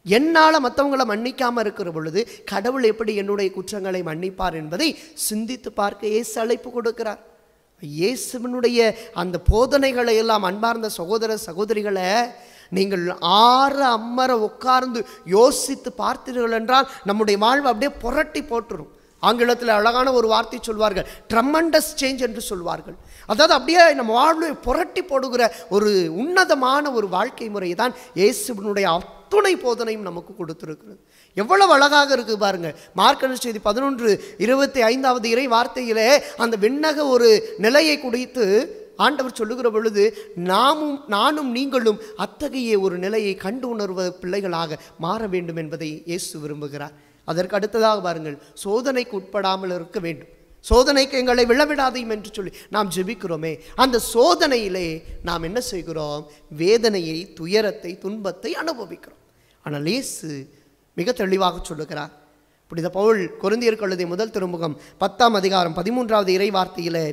என்னால் மற்றவங்களை மன்னிக்காமல் இருக்கிற பொழுது கடவுள் எப்படி என்னுடைய குற்றங்களை மன்னிப்பார் என்பதை சிந்தித்து பார்க்க இயேசு அழைப்பு கொடுக்கிறார். இயேசுவினுடைய அந்த போதனைகளை எல்லாம் அன்பார்ந்த சகோதர சகோதரிகளை நீங்கள் அமர உட்கார்ந்து யோசித்து பார்த்தீர்கள் என்றால் நம்முடைய வாழ்வு அப்படியே புரட்டி போட்டுரும். ஆங்கிலத்தில் அழகான ஒரு வார்த்தை சொல்வார்கள், ட்ரமண்டஸ் சேஞ்ச் என்று சொல்வார்கள். அதாவது அப்படியே நம்ம வாழ்வை புரட்டி போடுகிற ஒரு உன்னதமான ஒரு வாழ்க்கை முறையை தான் இயேசுவினுடைய அத்துணை போதனையும் நமக்கு கொடுத்திருக்கிறது. எவ்வளவு அழகாக இருக்குது பாருங்க. மார்க் நற்செய்தி 11:25 இறை வார்த்தையிலே அந்த விண்ணக ஒரு நிலையை குறித்து ஆண்டவர் சொல்லுகிற பொழுது, நானும் நீங்களும் அத்தகைய ஒரு நிலையை கண்டு உணர்வ பிள்ளைகளாக மாற வேண்டும் என்பதை இயேசு விரும்புகிறார். அதற்கு அடுத்ததாக பாருங்கள், சோதனைக்கு உட்படாமல் இருக்க வேண்டும். சோதனைக்கு எங்களை விழவிடாதையும் என்று சொல்லி நாம் ஜெபிக்கிறோமே, அந்த சோதனையிலே நாம் என்ன செய்கிறோம்? வேதனையை, துயரத்தை, துன்பத்தை அனுபவிக்கிறோம். ஆனால் இயேசு மிக தெளிவாக சொல்லுகிறார். புனித பவுல் கொரிந்தியருக்கு எழுதிய முதல் திருமுகம் 10ஆம் அதிகாரம் 13வது இறை வார்த்தையில்,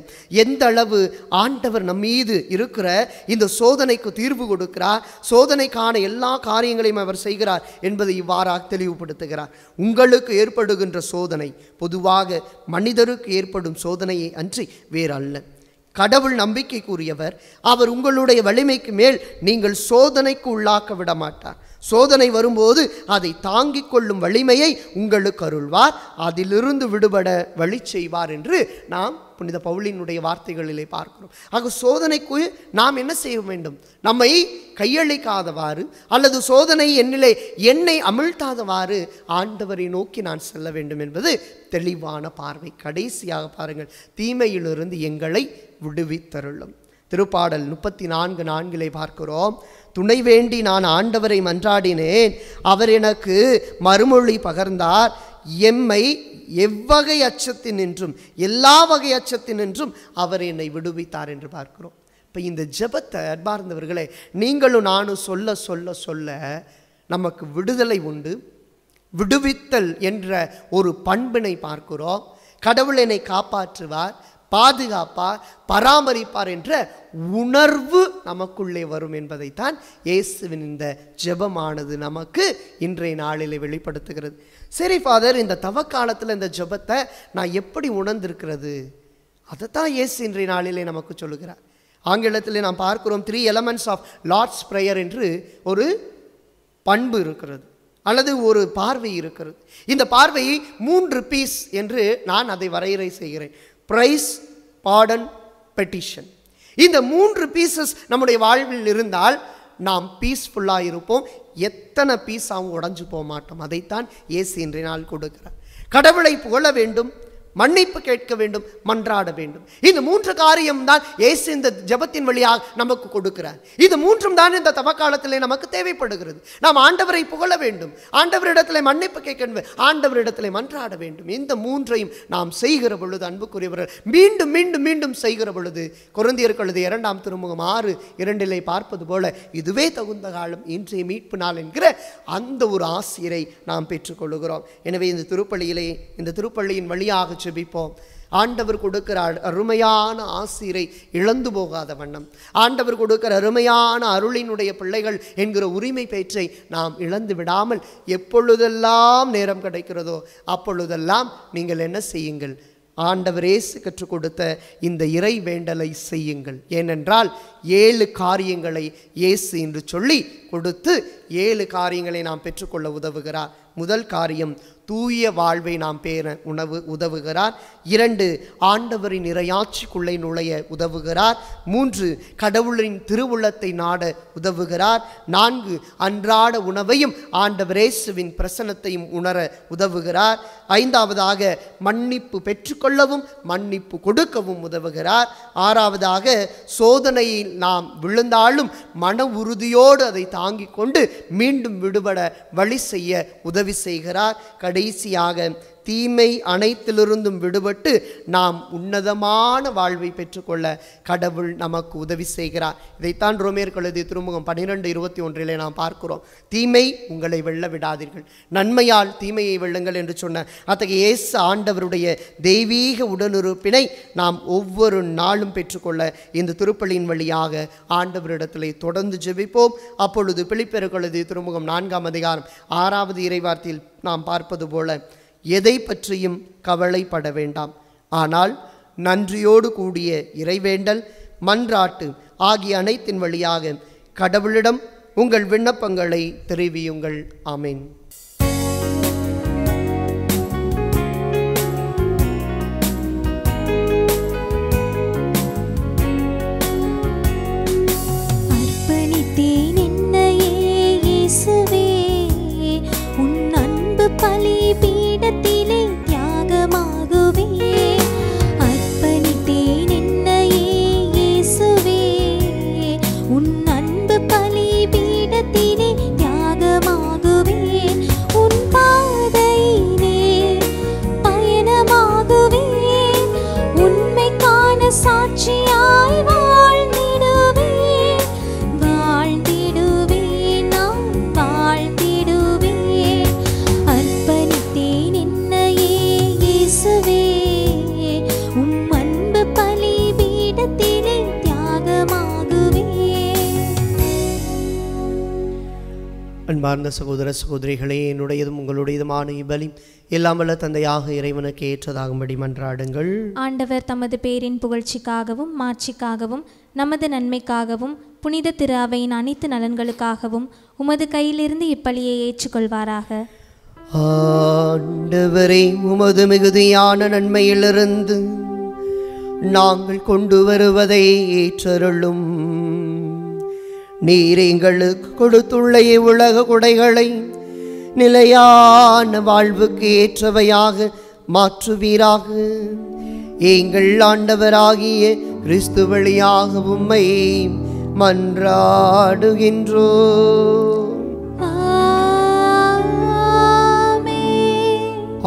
எந்த அளவு ஆண்டவர் நம் மீது இருக்கிற இந்த சோதனைக்கு தீர்வு கொடுக்கிறார், சோதனைக்கான எல்லா காரியங்களையும் அவர் செய்கிறார் என்பதை இவ்வாறாக தெளிவுபடுத்துகிறார். உங்களுக்கு ஏற்படுகின்ற சோதனை பொதுவாக மனிதருக்கு ஏற்படும் சோதனையை அன்றி வேறு அல்ல. கடவுள் நம்பிக்கைக்குரியவர். அவர் உங்களுடைய வலிமைக்கு மேல் நீங்கள் சோதனைக்கு உள்ளாக்க விட மாட்டார். சோதனை வரும்போது அதை தாங்கிக் கொள்ளும் வலிமையை உங்களுக்கு அருள்வார், அதிலிருந்து விடுபட வழி செய்வார் என்று நாம் புனித பவுலினுடைய வார்த்தைகளிலே பார்க்கிறோம். ஆக சோதனைக்கு நாம் என்ன செய்ய வேண்டும்? நம்மை கையளிக்காதவாறு அல்லது சோதனை என்னை அமிழ்த்தாதவாறு ஆண்டவரை நோக்கி நான் செல்ல வேண்டும் என்பது தெளிவான பார்வை. கடைசியாக பாருங்கள், தீமையிலிருந்து எங்களை விடுவித்தருளும். திருப்பாடல் 34:4 பார்க்கிறோம். துணை வேண்டி நான் ஆண்டவரை மன்றாடினேன், அவர் எனக்கு மறுமொழி பகர்ந்தார், எம்மை எவ்வகை அச்சத்தினின்றும் எல்லா வகை அச்சத்தினின்றும் அவர் என்னை விடுவித்தார் என்று பார்க்கிறோம். இப்போ இந்த ஜெபத்தை அன்பார்ந்தவர்களே, நீங்களும் நானும் சொல்ல சொல்ல சொல்ல நமக்கு விடுதலை உண்டு. விடுவித்தல் என்ற ஒரு பண்பினை பார்க்கிறோம். கடவுள் என்னை காப்பாற்றுவார், பாதுகாப்பார், பராமரிப்பார் என்ற உணர்வு நமக்குள்ளே வரும் என்பதைத்தான் இயேசுவின் இந்த ஜெபமானது நமக்கு இன்றைய நாளிலே வெளிப்படுத்துகிறது. சரி ஃபாதர், இந்த தவக்காலத்தில் இந்த ஜெபத்தை நான் எப்படி உணர்ந்திருக்கிறது? அதைத்தான் இயேசு இன்றைய நாளிலே நமக்கு சொல்லுகிறார். ஆங்கிலத்தில் நாம் பார்க்கிறோம் 3 elements ஆஃப் லார்ட்ஸ் ப்ரேயர் என்று ஒரு பண்பு இருக்கிறது அல்லது ஒரு பார்வை இருக்கிறது. இந்த பார்வையை 3 பீஸ் என்று நான் அதை வரையறை செய்கிறேன். Price, pattern, petition. இந்த 3 பீசஸ் நம்முடைய வாழ்வில் இருந்தால் நாம் பீஸ்ஃபுல்லாக இருப்போம். எத்தனை பீஸாகவும் உடஞ்சு போக மாட்டோம். அதைத்தான் இயேசு இன்றைய நாள் கொடுக்கிறார். கடவுளை புகழ வேண்டும், மன்னிப்பு கேட்க வேண்டும், மன்றாட வேண்டும். இந்த 3 காரியம்தான் இயேசு இந்த ஜெபத்தின் வழியாக நமக்கு கொடுக்கிறார். இது 3ம் தான் இந்த தவக்காலத்திலே நமக்கு தேவைப்படுகிறது. நாம் ஆண்டவரை புகழ வேண்டும், ஆண்டவரிடத்திலே மன்னிப்பு கேட்க வேண்டும், ஆண்டவரிடத்திலே மன்றாட வேண்டும். இந்த 3ஐயும் நாம் செய்கிற பொழுது அன்புக்குரியவர்கள் மீண்டும் மீண்டும் மீண்டும் செய்கிற பொழுது கொரிந்தியருக்கு எழுதிய 2ஆம் திருமுகம் 6:2 பார்ப்பது போல இதுவே தகுந்த காலம், இன்றைய மீட்பு நாள் என்கிற அந்த ஒரு ஆசிரை நாம் பெற்றுக்கொள்கிறோம். எனவே இந்த திருப்பள்ளியின் வழியாக ஜெபிப்போம். ஆண்டவர் கொடுக்கிற அருமையான ஆசிரை இழந்து போகாத வண்ணம், ஆண்டவர் கொடுக்கிற அருமையான அருளினுடைய பிள்ளைகள் என்கிற உரிமை பேற்றை நாம் இழந்து விடாமல் எப்பொழுதெல்லாம் நேரம் கிடைக்கிறதோ அப்பொழுதெல்லாம் நீங்கள் என்ன செய்யுங்கள்? ஆண்டவர் இயேசு கற்றுக் கொடுத்த இந்த இறை வேண்டலை செய்யுங்கள். ஏனென்றால் 7 காரியங்களை இயேசு என்று சொல்லி கொடுத்து 7 காரியங்களை நாம் பெற்றுக்கொள்ள உதவுகிறார். முதல் காரியம், தூய வாழ்வை நாம் பேர உதவுகிறார். 2, ஆண்டவரின் இறையாட்சிக்குள்ளே நுழைய உதவுகிறார். 3, கடவுளின் திருவுள்ளத்தை நாட உதவுகிறார். 4, அன்றாட உணவையும் ஆண்டவர் இயேசுவின் பிரசன்னத்தையும் உணர உதவுகிறார். 5ஆவதாக மன்னிப்பு பெற்றுக்கொள்ளவும் மன்னிப்பு கொடுக்கவும் உதவுகிறார். 6ஆவதாக சோதனையில் நாம் விழுந்தாலும் மன உறுதியோடு அதை தாங்கிக் கொண்டு மீண்டும் விடுபட வழி செய்ய உதவி செய்கிறார். கடைசியாக தீமை அனைத்திலிருந்தும் விடுபட்டு நாம் உன்னதமான வாழ்வை பெற்றுக்கொள்ள கடவுள் நமக்கு உதவி செய்கிறார். இதைத்தான் ரோமேயருக்கு எழுதிய திருமுகம் 12:21 நாம் பார்க்கிறோம். தீமை உங்களை வெல்ல விடாதீர்கள், நன்மையால் தீமையை வெல்லுங்கள் என்று சொன்ன அத்தகைய இயேசு ஆண்டவருடைய தெய்வீக உடனிருப்பினை நாம் ஒவ்வொரு நாளும் பெற்றுக்கொள்ள இந்த திருப்பலியின் வழியாக ஆண்டவரிடத்திலே தொடர்ந்து ஜெபிப்போம். அப்பொழுது பிலிப்பியருக்கு எழுதிய திருமுகம் 4ஆம் அதிகாரம் 6வது இறைவார்த்தையில் நாம் பார்ப்பது போல, எதை பற்றியும் கவலைப்பட வேண்டாம், ஆனால் நன்றியோடு கூடிய இறைவேண்டல், மன்றாட்டு ஆகிய அனைத்தின் வழியாக கடவுளிடம் உங்கள் விண்ணப்பங்களை தெரிவியுங்கள். ஆமென். பலிபீடத்திலே தியாகமாகுவே, அர்ப்பணித்தேன் என்னையே இயேசுவே, உன் அன்பு பலிபீடத்திலே தியாகமாகுவேன், உன் பாதையிலே பயணமாகுவேன், உண்மைக்கான சாட்சியாய் வாழ்ந்திடுவேன், வாழ்ந்திடுவேன், நான் வாழ்ந்திடுவேன், அர்ப்பணித்தேன் என்னையே இயேசுவே, உம் அன்பு பலிபீடத்திலே தியாகமாகுவேன். அன்பார்ந்த சகோதர சகோதரிகளே, என்னுடையதும் உங்களுடையதுமான இப்பலி எல்லாம் வல்ல தந்தையாக இறைவனுக்கு ஏற்றதாகும்படி மன்றாடுங்கள். ஆண்டவர் தமது பேரின் புகழ்ச்சிக்காகவும் மாட்சிக்காகவும் நமது நன்மைக்காகவும் புனித திரு அவையின் அனைத்து நலன்களுக்காகவும் உமது கையிலிருந்து இப்பலியை ஏற்றுக்கொள்வாராக. ஆண்டவரே, உமது மிகுதியான நன்மையிலிருந்து நாங்கள் கொண்டு வருவதை ஏற்றருளும். நீர் எங்களுக்கு கொடுத்துள்ள இவ்வுலக கொடைகளை நிலையான வாழ்வுக்கு ஏற்றவையாக மாற்றுவீராக. எங்கள் ஆண்டவராகிய கிறிஸ்து வழியாக உம்மை மன்றாடுகின்றோம்.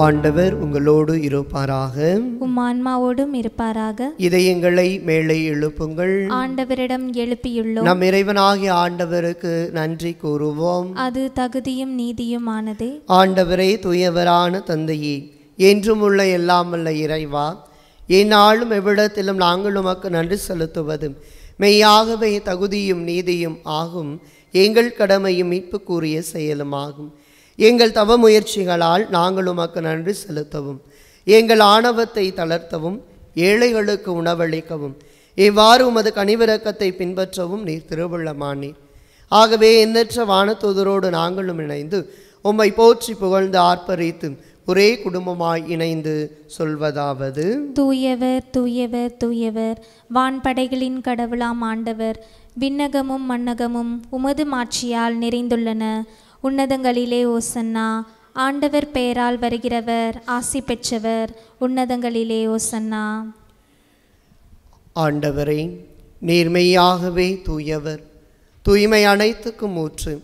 ஆண்டவர் உங்களோடு இருப்பாராக, உம் ஆன்மாவோடும் இருப்பாராக. இதயங்களை மேலே எழுப்புங்கள். ஆண்டவரிடம் எழுப்பியுள்ளோம். நம் இறைவனாகிய ஆண்டவருக்கு நன்றி கூறுவோம். அது தகுதியும் நீதியுமானதே. ஆண்டவரே, தூயவரான தந்தையே, என்றும் உள்ள எல்லாம் வல்ல இறைவா, எந்நாளும் எவ்விடத்திலும் நாங்கள் உமக்கு நன்றி செலுத்துவது மெய்யாகவே தகுதியும் நீதியும் ஆகும். எங்கள் கடமையும் மீட்புக்குரிய செயலுமாகும். எங்கள் தவ முயற்சிகளால் நாங்கள் உமக்கு நன்றி செலுத்தவும், எங்கள் ஆணவத்தை தளர்த்தவும், ஏழைகளுக்கு உணவளிக்கவும், இவ்வாறு உமது கனிவிரக்கத்தை பின்பற்றவும் நீர் திருவுள்ளமானீர். ஆகவே எண்ணற்ற வானதூதரோடு நாங்களும் இணைந்து உம்மை போற்றி புகழ்ந்து ஆர்ப்பரித்து ஒரே குடும்பமாய் இணைந்து சொல்வதாவது: தூயவர் தூயவர் தூயவர், வான்படைகளின் கடவுளாம் ஆண்டவர். விண்ணகமும் மண்ணகமும் உமது மாட்சியால் நிறைந்துள்ளன. உன்னதங்களிலே ஓசன்னா. ஆண்டவர் பெயரால் வருகிறவர் ஆசி பெற்றவர். உன்னதங்களிலே ஓசன்னா. ஆண்டவரே, நீர்மையாகவே தூயவர், தூய்மை அனைத்துக்கும் ஊற்று.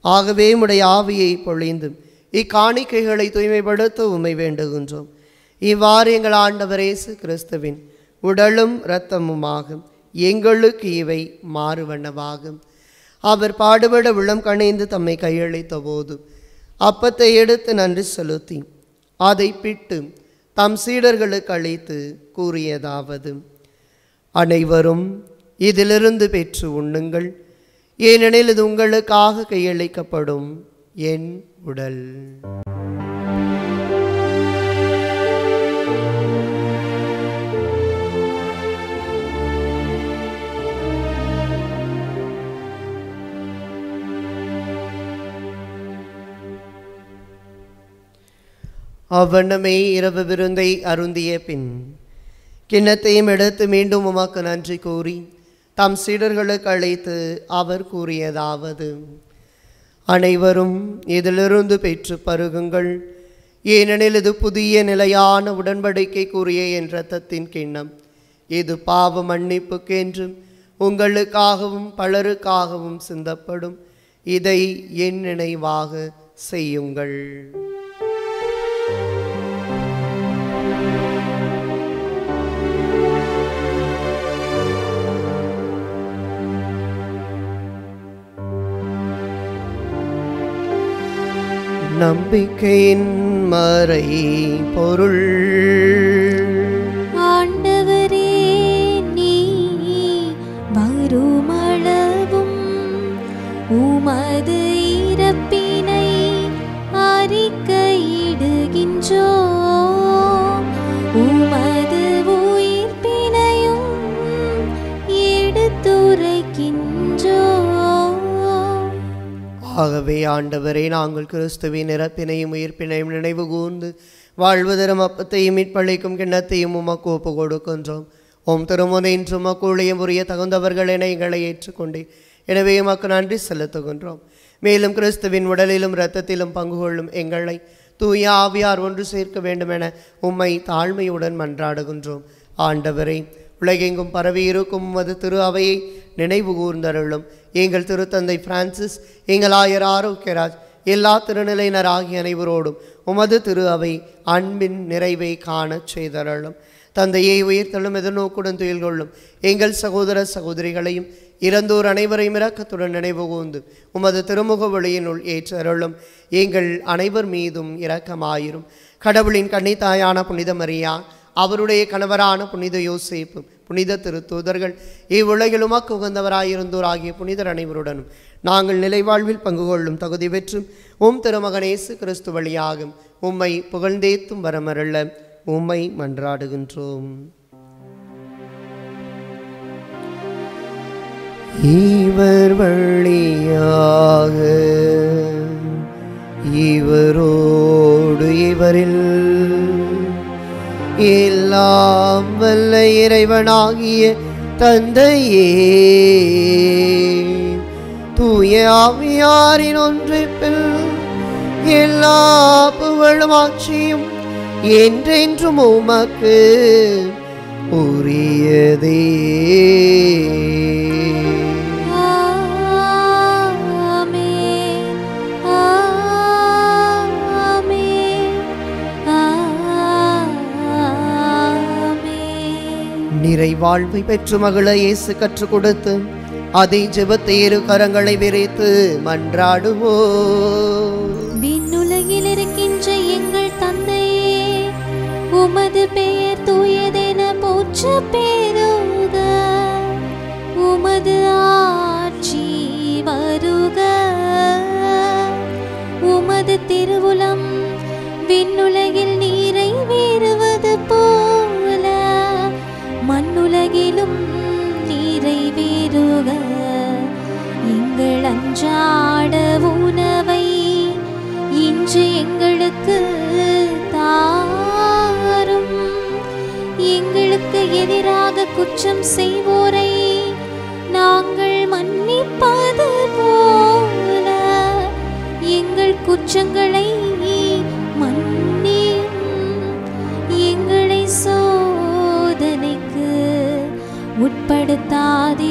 ஆகவே உம்முடைய ஆவியை பொழிந்து இக்காணிக்கைகளை தூய்மைப்படுத்த உம்மை வேண்டுகின்றோம். இவ்வாறு எங்கள் ஆண்டவர் இயேசு கிறிஸ்துவின் உடலும் இரத்தமுமாகும் எங்களுக்கு இவை மாறுவனவாகும். அவர் பாடுபட விளம் கணைந்து தம்மை கையளித்த போது அப்பத்தை எடுத்து நன்றி செலுத்தி அதை பிட்டு தம் சீடர்களுக்கு அளித்து கூறியதாவது: அனைவரும் இதிலிருந்து பெற்று உண்ணுங்கள், ஏனெனில் இது உங்களுக்காக கையளிக்கப்படும் என் உடல். அவ்வண்ணமே இரவு விருந்தை அருந்திய பின் கிண்ணத்தையும் எடுத்து மீண்டும் உமக்கு நன்றி கூறி தம் சீடர்களுக்கு அழைத்து அவர் கூறியதாவது: அனைவரும் இதிலிருந்து பெற்று பருகுங்கள், ஏனெனில் இது புதிய நிலையான உடன்படிக்கைக்குரிய என் இரத்தத்தின் கிண்ணம். இது பாவ மன்னிப்புக்கென்றும் உங்களுக்காகவும் பலருக்காகவும் சிந்தப்படும். இதை என் நினைவாக செய்யுங்கள். நம்பிக்கையின் மறை பொருள். ஆண்டவரே, நீ வருமளவும் உமது இறப்பினை அறிக்கையிடுகின்றோம், உமது உயிர்ப்பினையும் எடுத்துரைக்கின்றோம். ஆகவே ஆண்டவரே, நாங்கள் கிறிஸ்துவின் இறப்பினையும் உயிர்ப்பினையும் நினைவு கூர்ந்து வாழ்வதரும் அப்பத்தையும் மீட்பளிக்கும் கிண்ணத்தையும் உமக்கு ஒப்பு கொடுக்கின்றோம். ஓம் திருமுனை இன்று உமக்கு ஊழியம் புரிய தகுந்தவர்கள் என எங்களை ஏற்றுக்கொண்டே, எனவே உமக்கு நன்றி செலுத்துகின்றோம். மேலும் கிறிஸ்துவின் உடலிலும் இரத்தத்திலும் பங்கு கொள்ளும் எங்களை தூய ஆவியார் ஒன்று சேர்க்க வேண்டும் என உம்மை தாழ்மையுடன் மன்றாடுகின்றோம். ஆண்டவரே, உலகெங்கும் பரவி இருக்கும் உமது திரு அவையை நினைவு கூர்ந்தருளும். எங்கள் திருத்தந்தை பிரான்சிஸ், எங்கள் ஆயர் ஆரோக்கியராஜ், எல்லா திருநிலையினர் ஆகிய அனைவரோடும் உமது திரு அவை அன்பின் நிறைவை காண செய்தருளும். தந்தையை உயிர்த்தலும் எதிர்நோக்குடன் துயில் கொள்ளும் எங்கள் சகோதர சகோதரிகளையும் இறந்தோர் அனைவரையும் இரக்கத்துடன் நினைவு கூர்ந்து உமது திருமுக ஒளியினுள் ஏற்றருளும். எங்கள் அனைவர் மீதும் இரக்கமாயிரும். கடவுளின் கன்னித்தாயான புனித மரியா, அவருடைய கணவரான புனித யோசேப்பு, புனித திருத்தூதர்கள், இவ்வுலகில் உமக்கு உகந்தவராயிருந்தோர் ஆகிய புனிதர் அனைவருடனும் நாங்கள் நிலைவாழ்வில் பங்கு கொள்ளும் தகுதி பெற்றும் உம் திருமகன் இயேசு கிறிஸ்து வழியாகும் உம்மை புகழ்ந்தேத்தும் வரமருள உம்மை மன்றாடுகின்றோம். இவர் வழியாக இவரோடு இவரில் எல்லாம் வல்ல இறைவனாகிய தந்தையே, தூய ஆவியாரின் ஒன்றிப்பில் எல்லா புகழும் ஆட்சியும் என்றென்றும் உமக்கு உரியதே. நிறைவாழ்வை பெற்று மகள இயேசு கற்றுக் கொடுத்து அதை ஜெபத்தை இரு கரங்களை விரித்து மன்றாடுவோம். விண்ணுலகில் இருக்கின்ற எங்கள் தந்தையே, உமது பெயர் தூயதென போற்ற பெறுக. உமது ஆட்சி வருக. உமது திருவுளம் விண்ணுலகில் நிறைவேறுவது போல மண்ணுலகிலும் நிறைவேறுக. எங்கள் அன்றாட உணவை இன்று எங்களுக்கு தாரும். எங்களுக்கு எதிராக குற்றம் செய்வோரை நாங்கள் மன்னிப்பது போல எங்கள் குற்றங்களை மன்னியும். எங்களை சோதனைக்கு உட்படுத்தாதேயும்,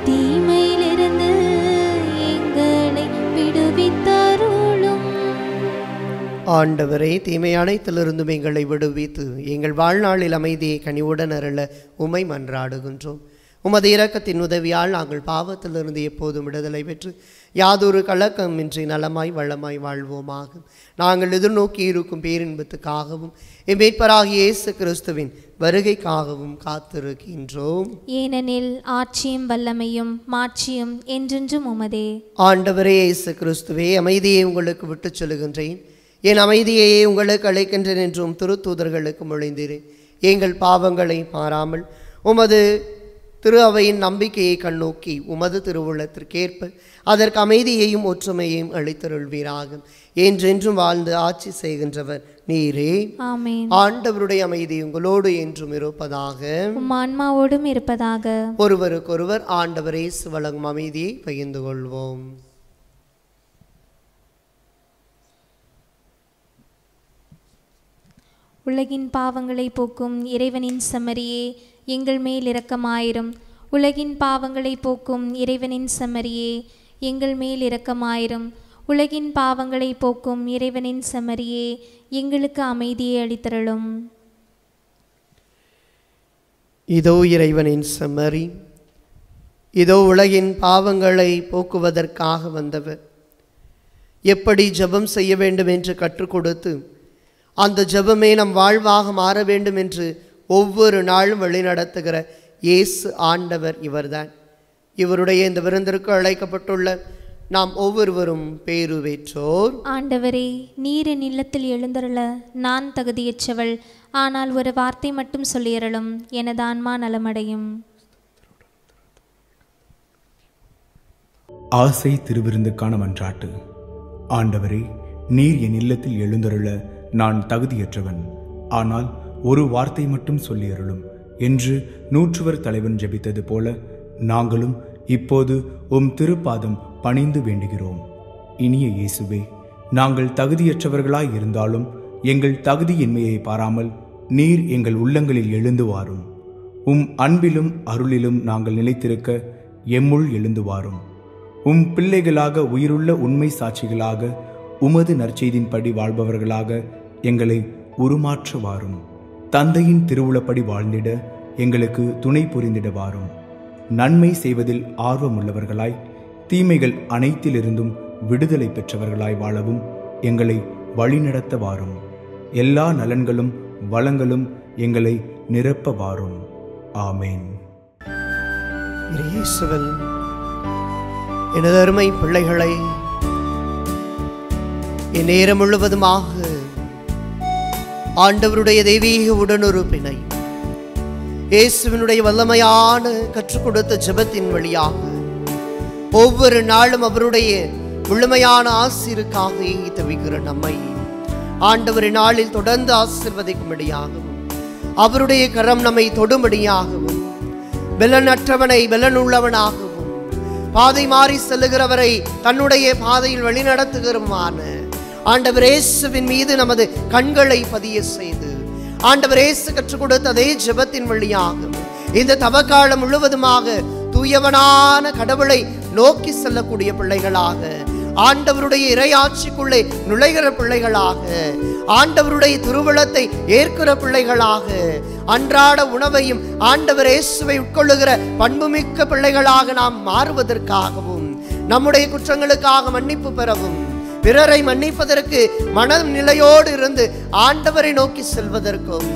தீமையிலிருந்து எங்களை விடுவித்தருளும். ஆண்டவரே, தீமை அனைத்திலிருந்தும் எங்களை விடுவித்து எங்கள் வாழ்நாளில் அமைதியை கனிவுடன் அருள உம்மை மன்றாடுகின்றோம். உமது இரக்கத்தின் உதவியால் நாங்கள் பாவத்திலிருந்து எப்போதும் விடுதலை பெற்று யாதொரு கலக்கமின்றி நலமாய் வளமாய் வாழ்வோமாக. நாங்கள் எதிர்நோக்கி இருக்கும் பேரின்பத்துக்காகவும் எம்மீட்பராகிய இயேசு கிறிஸ்துவின் வருகைக்காகவும் காத்திருக்கின்றோம். ஏனெனில் ஆட்சியும் வல்லமையும் மாட்சியும் என்றென்றும் உமதே. ஆண்டவரே இயேசு கிறிஸ்துவே, அமைதியை உங்களுக்கு விட்டுச் சொல்லுகின்றேன், என் அமைதியையே உங்களுக்கு அழைக்கின்றேன் என்றும் திருத்தூதர்களுக்கு மொழிந்தீரேன். எங்கள் பாவங்களை பாராமல் உமது திரு அவையின் நம்பிக்கையை கண்ணோக்கி உமது திருவுள்ளத்திற்கேற்ப அதற்கு அமைதியையும் ஒற்றுமையையும் அளித்தருள்வீராக. என்றென்றும் வாழ்ந்து ஆட்சி செய்கின்றவர் நீரே. ஆமென். ஆண்டவருடைய அமைதி உங்களோடு என்றும் இருப்பதாக, உம் ஆன்மாவோடும் இருப்பதாக. ஒருவருக்கொருவர் ஆண்டவர் இயேசு வழங்கும் அமைதியை பகிர்ந்து கொள்வோம். உலகின் பாவங்களை போக்கும் இறைவனின் செம்மறியே, எங்கள் மேல் இரக்கமாயிரும். உலகின் பாவங்களை போக்கும் இறைவனின் செம்மறியே, எங்கள் மேல் இரக்கமாயிரும். உலகின் பாவங்களை போக்கும் இறைவனின் செம்மறியே, எங்களுக்கு அமைதியை அளித்தருளும். இதோ இறைவனின் செம்மறி, இதோ உலகின் பாவங்களை போக்குவதற்காக வந்தவர். எப்படி ஜெபம் செய்ய வேண்டும் என்று கற்றுக் கொடுத்து அந்த ஜெபமே நம் வாழ்வாக மாற வேண்டும் என்று ஒவ்வொரு நாளும் வழிநடத்துகிற இயேசு ஆண்டவர் இவர்தான். இவருடைய இந்த விருந்திற்கு அழைக்கப்பட்டுள்ள நாம் ஒவ்வொருவரும் பேறு பெற்றோர். ஆண்டவரே, நீர் என் இல்லத்தில் எழுந்தருள நான் தகுதியற்றவள். ஆனால் ஒரு வார்த்தை மட்டும் சொல்லியறலும், எனது ஆன்மா நலமடையும். ஆசை திருவிருந்துக்கான மன்றாட்டு. ஆண்டவரே, நீர் என் இல்லத்தில் எழுந்தருள நான் தகுதியற்றவன். ஆனால் ஒரு வார்த்தை மட்டும் சொல்லியருளும் என்று நூற்றுவர் தலைவன் ஜெபித்தது போல நாங்களும் இப்போது உம் திருப்பாதம் பணிந்து வேண்டுகிறோம். இனிய இயேசுவே, நாங்கள் தகுதியற்றவர்களாய் இருந்தாலும் எங்கள் தகுதியின்மையை பாராமல் நீர் எங்கள் உள்ளங்களில் எழுந்து வாரும். உம் அன்பிலும் அருளிலும் நாங்கள் நிலைத்திருக்க எம்முள் எழுந்து வாரும். உம் பிள்ளைகளாக உயிருள்ள உண்மை சாட்சிகளாக உமது நற்செய்தின்படி வாழ்பவர்களாக எங்களை உருமாற்ற வாரும். தந்தையின் திருவுளப்படி வாழ்ந்திட எங்களுக்கு துணை புரிந்திட வாரும். நன்மை செய்வதில் ஆர்வமுள்ளவர்களாய் தீமைகள் அனைத்திலிருந்தும் விடுதலை பெற்றவர்களாய் வாழவும் எங்களை வழிநடத்த வாரும். எல்லா நலன்களும் வளங்களும் எங்களை நிரப்ப வாரும். ஆமேன். இயேசுவில் எனது அருமை பிள்ளைகளை, என் நேரம் முழுவதுமாக ஆண்டவருடைய தெய்வீக உடனுறுப்பினை இயேசுவினுடைய வல்லமையான கற்றுக் கொடுத்த ஜெபத்தின் வழியாக ஒவ்வொரு நாளும் அவருடைய முழுமையான ஆசீருக்காக ஏங்கி தவிக்கிற நம்மை ஆண்டவர் நாளில் தொடர்ந்து ஆசீர்வதிக்கும்படியாகவும் அவருடைய கரம் நம்மை தொடும்படியாகவும் பலனற்றவனை பலனுள்ளவனாகவும் பாதை மாறி செல்லுகிறவரை தன்னுடைய பாதையில் வழிநடத்துகிறமான ஆண்டவர் இயேசுவின் மீது நமது கண்களை பதிய செய்து ஆண்டவர் இயேசு கற்றுக் கொடுத்த அதே ஜெபத்தின் வழியாக இந்த தவக்காலம் முழுவதுமாக தூயவனான கடவுளை நோக்கி செல்லக்கூடிய பிள்ளைகளாக, ஆண்டவருடைய இறையாட்சிக்குள்ளே நுழைகிற பிள்ளைகளாக, ஆண்டவருடைய திருவுளத்தை ஏற்கிற பிள்ளைகளாக, அன்றாட உணவையும் ஆண்டவர் இயேசுவை உட்கொள்ளுகிற பண்புமிக்க பிள்ளைகளாக நாம் மாறுவதற்காகவும், நம்முடைய குற்றங்களுக்காக மன்னிப்பு பெறவும், பிறரை மன்னிப்பதற்கு மனநிலையோடு இருந்து ஆண்டவரை நோக்கி செல்வதற்கும்,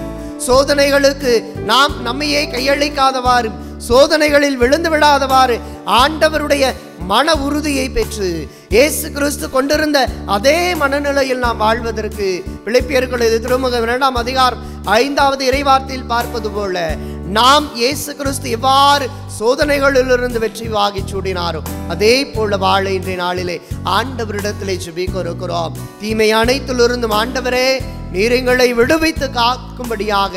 சோதனைகளுக்கு நாம் நம்மையே கையளிக்காதவாறு, சோதனைகளில் விழுந்து விடாதவாறு ஆண்டவருடைய மன உறுதியை பெற்று இயேசு கிறிஸ்து கொண்டிருந்த அதே மனநிலையில் நாம் வாழ்வதற்கு பிலிப்பியர்களது திருமுகம் 2ஆம் அதிகாரம் 5வது இறைவார்த்தையில் பார்ப்பது போல நாம் இயேசு கிறிஸ்து எவ்வாறு சோதனைகளிலிருந்து வெற்றி வாகி சூடினாரோ அதே போல வாழ இன்றைய நாளிலே ஆண்டவரிடத்திலே ஜெபிக்க இருக்கிறோம். தீமை அனைத்திலிருந்தும் ஆண்டவரே நீர் எங்களை விடுவித்து காக்கும்படியாக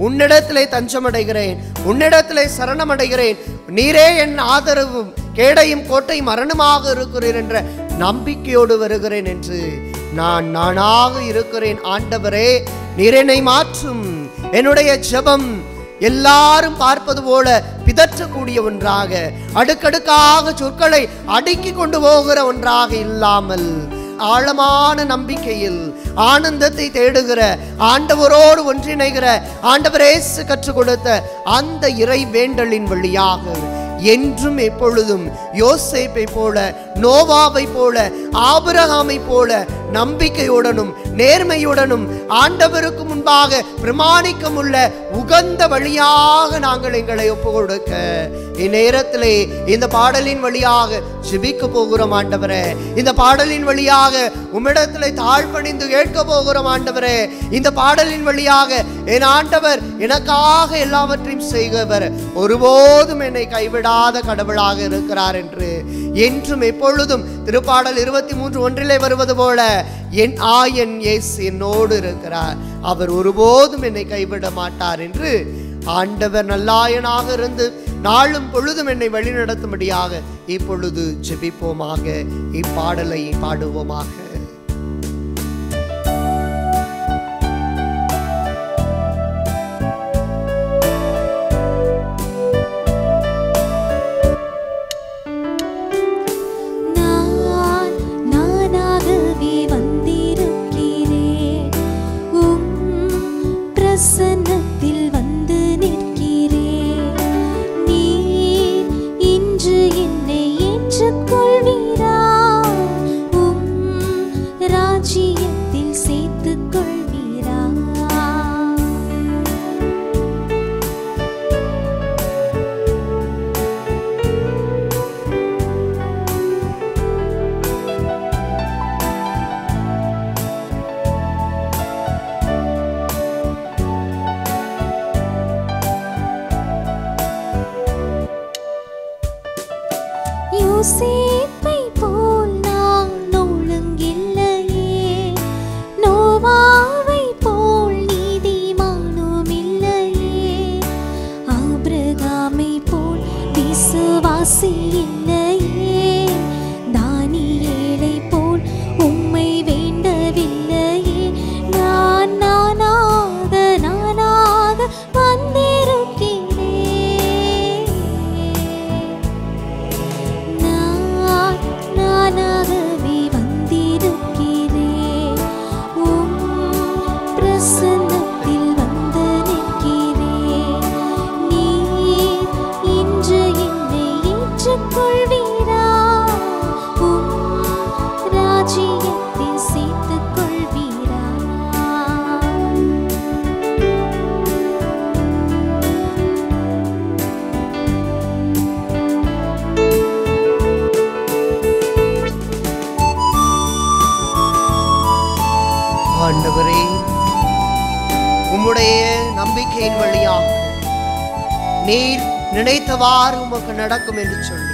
உன்னிடத்திலே தஞ்சமடைகிறேன், உன்னிடத்திலே சரணமடைகிறேன், நீரே என் ஆதரவும் கேடையும் கோட்டையும் மரணமாக இருக்கிறீர் என்ற நம்பிக்கையோடு வருகிறேன் என்று நான் நானாக இருக்கிறேன். ஆண்டவரே நீர் என்னை மாற்றும். என்னுடைய ஜெபம் எல்லாரும் பார்ப்பது போல பிதற்றக்கூடிய ஒன்றாக, அடுக்கடுக்காக சொற்களை அடுக்கி கொண்டு போகிற ஒன்றாக இல்லாமல் ஆழமான நம்பிக்கையில் ஆனந்தத்தை தேடுகிற, ஆண்டவரோடு ஒன்றிணைகிற, ஆண்டவர் இயேசு கற்றுக் கொடுத்த அந்த இறை வேண்டலின் வழியாக என்றும் எப்பொழுதும் யோசேப்பை போல, நோவாவை போல, ஆபிரகாமை போல நம்பிக்கையுடனும் நேர்மையுடனும் ஆண்டவருக்கு முன்பாக பிரமாணிக்கமுள்ள உகந்த வழியாக நாங்கள் எங்களை ஒப்புக் கொடுக்க இந்நேரத்திலே இந்த பாடலின் வழியாக ஜெபிக்க போகிறோம். ஆண்டவரே, இந்த பாடலின் வழியாக உம்மிடத்திலே தாழ்பணிந்து கேட்க போகிறோம். ஆண்டவரே, இந்த பாடலின் வழியாக என் ஆண்டவர் எனக்காக எல்லாவற்றையும் செய்கிறவர், ஒருபோதும் என்னை கைவிடாத கடவுளாக இருக்கிறார் என்று என்றும் எப்பொழுதும் திருப்பாடல் 23:1 வருவது போல என் ஆயன் இயேசு என்னோடு இருக்கிறார், அவர் ஒருபோதும் என்னை கைவிட மாட்டார் என்று ஆண்டவர் நல்லாயனாக இருந்து நாளும் பொழுதும் என்னை வழிநடத்தும்படியாக இப்பொழுது ஜெபிப்போமாக, இப்பாடலை பாடுவோமாக. யோசேப்பை போல் நான் ஒழுங்கில்லையே, நோவாவை போல் நீதிமானும் இல்லையே, ஆபிரகாமை போல் விசுவாசி இல்லையே, தானியேலை போல் உம்மை வேண்டவில்லையே, நான் நானாக வந்திருக்கிறேன். நானாகவே வந்திருக்கிறேன், உம் பிரசன்னத்தில் வந்து நிற்கிறேன். நீர் இன்று என்னை ஏற்றுக்கொள்வீரா, உம் ராஜ்யத்தில் சேர்த்துக் கொள்வீரா? ஆண்டவரே, உம்முடைய நம்பிக்கையின் வழியாக நீர் நினைத்தவாறு உமக்கு நடக்கும் என்று சொல்லி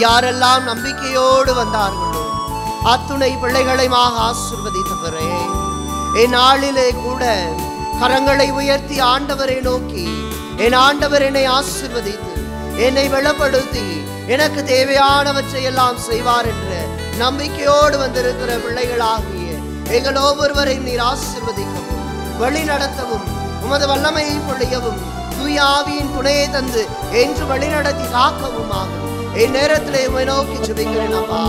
யாரெல்லாம் நம்பிக்கையோடு வந்தார்களோ அத்துணை பிள்ளைகளைமாக ஆசீர்வதித்தவரே, என் நாளிலே கூட கரங்களை உயர்த்தி ஆண்டவரை நோக்கி, என் ஆண்டவர் என்னை ஆசீர்வதித்து என்னை பலப்படுத்தி எனக்கு தேவையானவற்றை எல்லாம் செய்வார் என்ற நம்பிக்கையோடு வந்திருக்கிற பிள்ளைகளாகிய எங்கள் ஒவ்வொருவரையும் நீர் ஆசீர்வதிக்கவும் வழி நடத்தவும் உமது வல்லமையை பொழியவும் தூய ஆவியின் துணையை தந்து என்று வழிநடத்தி காக்கவும் ஆகும். இந்நேரத்திலே உம்மை நோக்கி ஜெபிக்கிறேன் அப்பா.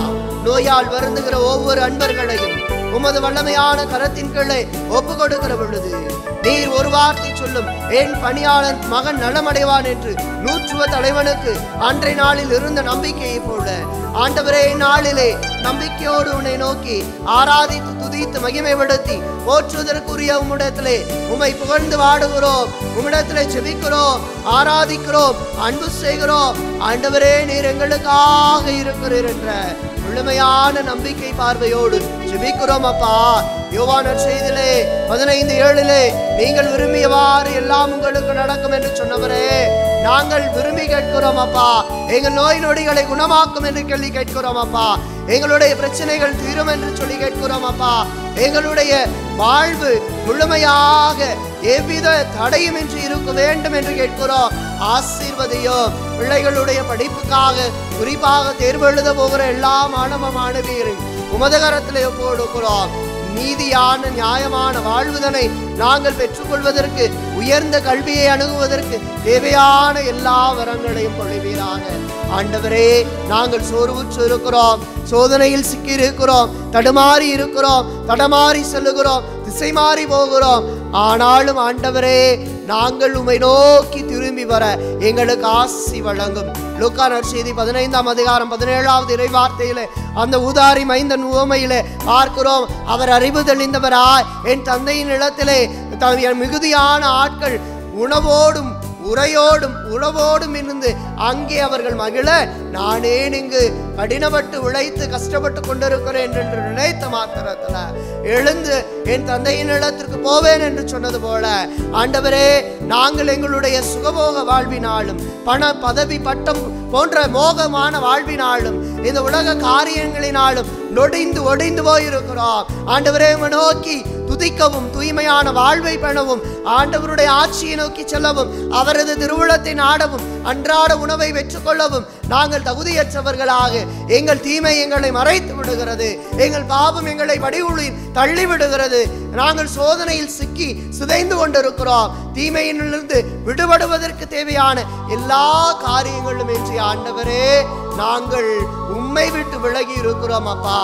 நோயால் வருந்துகிற ஒவ்வொரு அன்பர்களையும் உமது வல்லமையான கரத்தின் கீழே ஒப்பு கொடுக்கிற பொழுது நீர் ஒரு வார்த்தை சொல்லும், என் பணியாளன் மகன் நலமடைவான் என்று நூற்றுவ தலைவனுக்கு அன்றைய நாளில் இருந்த நம்பிக்கையை போல ஆண்டவரே நாளிலே நம்பிக்கையோடு உன்னை நோக்கி ஆராதித்து துதித்து மகிமைப்படுத்தி போற்றுவதற்குரிய உம்மிடத்திலே உம்மை புகழ்ந்து வாடுகிறோம், உம்மிடத்திலே ஜெபிக்கிறோம், ஆராதிக்கிறோம், அன்பு செய்கிறோம். ஆண்டவரே நீர் எங்களுக்காக இருக்கிறீர் என்ற முழுமையான நம்பிக்கை பார்வையோடு ஜெபிக்கிறோம் அப்பா. யோவான் நற்செய்தியிலே 15:7 நீங்கள் விரும்பியவாறு எல்லாம் உங்களுக்கு நடக்கும் என்று சொன்னவரே, நாங்கள் விரும்பி கேட்கிறோம் அப்பா. எங்கள் நோய் நொடிகளை குணமாக்கும் என்று கேள்வி கேட்கிறோம் அப்பா. எங்களுடைய பிரச்சனைகள் தீரும் என்று சொல்லி கேட்கிறோம் அப்பா. எங்களுடைய வாழ்வு முழுமையாக எவ்வித தடையும் இன்றி இருக்க வேண்டும் என்று கேட்கிறோம். ஆசீர்வதியும். பிள்ளைகளுடைய படிப்புக்காக குறிப்பாக தேர்வு எழுத போகிற எல்லா மாணவ மாணவியரும் உமது கரத்திலே ஒப்புக்கொடுக்கிறோம். நீதியான நியாயமான வாழ்வுதனை நாங்கள் பெற்றுக்கொள்வதற்கு, உயர்ந்த கல்வியை அணுகுவதற்கு தேவையான எல்லா வரங்களையும் பொழிவீராக. ஆண்டவரே, நாங்கள் சோர்வுற்று இருக்கிறோம், சோதனையில் சிக்கி இருக்கிறோம், தடுமாறி இருக்கிறோம், தடமாறி செல்லுகிறோம், திசை மாறி போகிறோம். ஆனாலும் ஆண்டவரே, நாங்கள் உம்மை நோக்கி திரும்பி வர எங்களுக்கு ஆசி வழங்கும். லூக்கா நற்செய்தி 15:17 இறைவார்த்தையிலே அந்த ஊதாரி மைந்தன் உவமையிலே பார்க்கிறோம். அவர் அறிவு தெளிந்தவராய் என் தந்தையின் இடத்திலே மிகுதியான ஆட்கள் உணவோடும் உறவோடும் இருந்து அங்கே அவர்கள் மகிழ, நானே இங்கு கடினப்பட்டு உழைத்து கஷ்டப்பட்டு கொண்டிருக்கிறேன் என்று நினைத்த மாத்திரத்துல எழுந்து என் தந்தையின் இடத்திற்கு போவேன் என்று சொன்னது போல ஆண்டவரே, நாங்கள் எங்களுடைய சுகபோக வாழ்வினாலும் பண பதவி பட்டம் போன்ற மோகமான வாழ்வினாலும் இந்த உலக காரியங்களினாலும் ஒடிந்து போயிருக்கிறோம். ஆண்டவரே, நோக்கி துதிக்கவும் தூய்மையான வாழ்வை பெறவும் ஆண்டவருடைய ஆட்சியை நோக்கி செல்லவும் அவரது திருவுளத்தை நாடவும் அன்றாட உணவை வெற்றுக்கொள்ளவும் நாங்கள் தகுதியற்றவர்களாக எங்கள் தீமை எங்களை மறைத்து விடுகிறது, எங்கள் பாவம் எங்களை வடிவுளில் தள்ளி விடுகிறது. நாங்கள் சோதனையில் சிக்கி சிதைந்து கொண்டிருக்கிறோம். தீமையிலிருந்து விடுபடுவதற்கு தேவையான எல்லா காரியங்களும் என்று ஆண்டவரே, நாங்கள் உம்மை விட்டு விலகி இருக்கிறோம் அப்பா.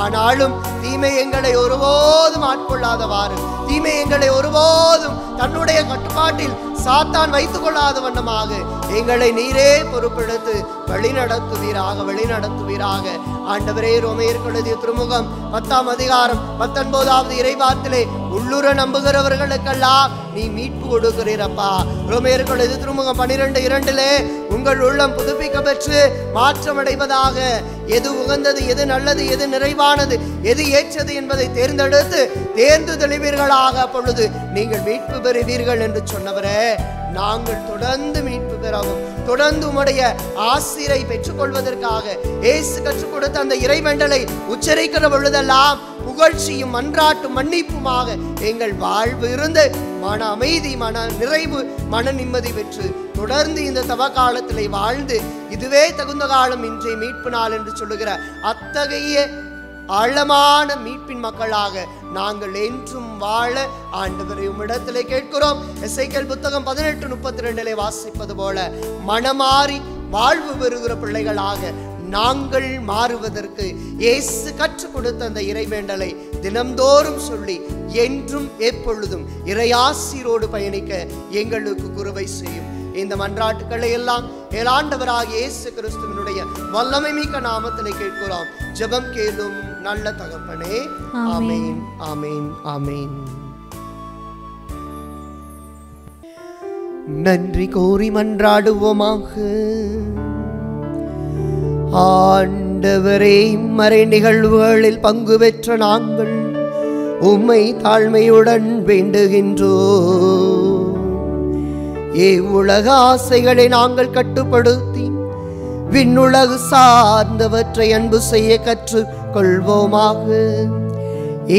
ஆனாலும் தீமை எங்களை ஒருபோதும் ஆட்கொள்ளாதவாறு, தீமை எங்களை ஒருபோதும் தன்னுடைய கட்டுப்பாட்டில் சாத்தான் வைத்துக் கொள்ளாத வண்ணமாக எங்களை நீரே பொறுப்பெடுத்து வழி நடத்துவீராக. ஆண்டவரே, ரோமையருக்கு எழுதிய திருமுகம் 10:19 இறைவார்த்திலே உள்ளுர நம்புகிறவர்களுக்கெல்லாம் நீ மீட்பு கொடுக்கிறீரப்பா. ரோமையருக்கு எழுதிய திருமுகம் 12:2 உங்கள் உள்ளம் புதுப்பிக்க பெற்று மாற்றமடைவதாக. எது உகந்தது, எது நல்லது, எது நிறைவானது, எது ஏற்றது என்பதை தேர்ந்து தெளிவீர்களாக. அப்பொழுது நீங்கள் மீட்பு பெறுவீர்கள் என்று சொன்னவரே, நாங்கள் தொடர்ந்து மீட்பு பெறவும் தொடர்ந்து உம்முடைய ஆசீரை பெற்றுக்கொள்வதற்காக இயேசு கற்றுக் கொடுத்த அந்த இறைவேண்டலை உச்சரிக்கிற பொழுதெல்லாம் புகழ்ச்சியும் மன்றாட்டும் மன்னிப்புமாக எங்கள் வாழ்வு இருந்து மன அமைதி, மன நிறைவு, மன நிம்மதி பெற்று தொடர்ந்து இந்த தவ காலத்திலே வாழ்ந்து இதுவே தகுந்த காலம் இன்றைய மீட்பு நாள் என்று சொல்லுகிற அத்தகைய ஆழமான மீட்பின் மக்களாக நாங்கள் என்றும் வாழ ஆண்டவரை உம்மிடத்திலே கேட்கிறோம். எசேக்கியேல் புத்தகம் 18:32 வாசிப்பது போல மனமாறி வாழ்வு பெறுகிற பிள்ளைகளாக நாங்கள் மாறுவதற்கு இயேசு கற்றுக் கொடுத்த அந்த இறைவேண்டலை தினம்தோறும் சொல்லி என்றும் எப்பொழுதும் இறையாசிரோடு பயணிக்க எங்களுக்கு கிருபை செய்யும். இந்த மன்றாட்டுக்களை எல்லாம் ஆண்டவராகிய இயேசு கிறிஸ்துவினுடைய வல்லமை மிக்க நாமத்திலே கேட்கிறோம். ஜெபம் கேளும் நல்ல தகப்பனே. ஆமென், ஆமென், ஆமென். நன்றி கூறி மன்றாடுவோமாக. ஆண்டவரே, மறை நிகழ்வுகளில் பங்கு பெற்ற நாங்கள் உம்மை தாழ்மையுடன் வேண்டுகின்றோம். இவ்வுலக ஆசைகளை நாங்கள் கட்டுப்படுத்தி விண்ணுலகு சார்ந்தவற்றை அன்பு செய்ய கற்றுக் கொள்வோமாக.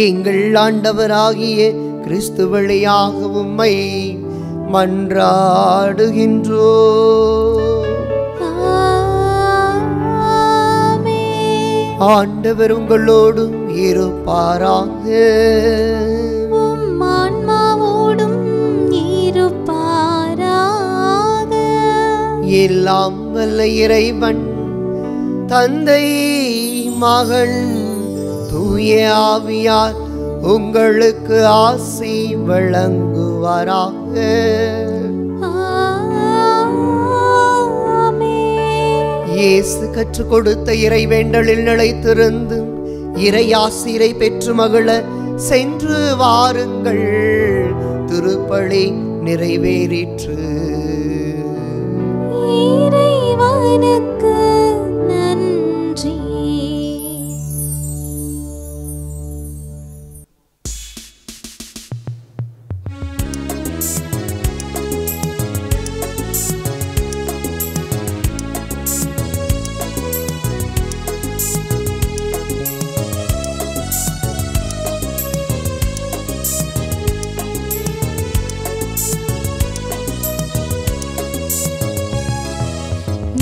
எங்கள் ஆண்டவராகிய கிறிஸ்து வழியாக உம்மை மன்றாடுகின்றோ. ஆண்டவர் உங்களோடு இருப்பாராக. எல்லாம் வல்ல இறைவன் தந்தை மகன் தூய ஆவியார் உங்களுக்கு ஆசி வழங்குவாராக. இயேசு கற்றுக் கொடுத்த இறைவேண்டலில் நிலைத்திருந்து இறை ஆசிரை பெற்று மகிழ சென்று வாருங்கள். திருப்பலி நிறைவேறிற்று. இறைவனுக்கு நன்றி.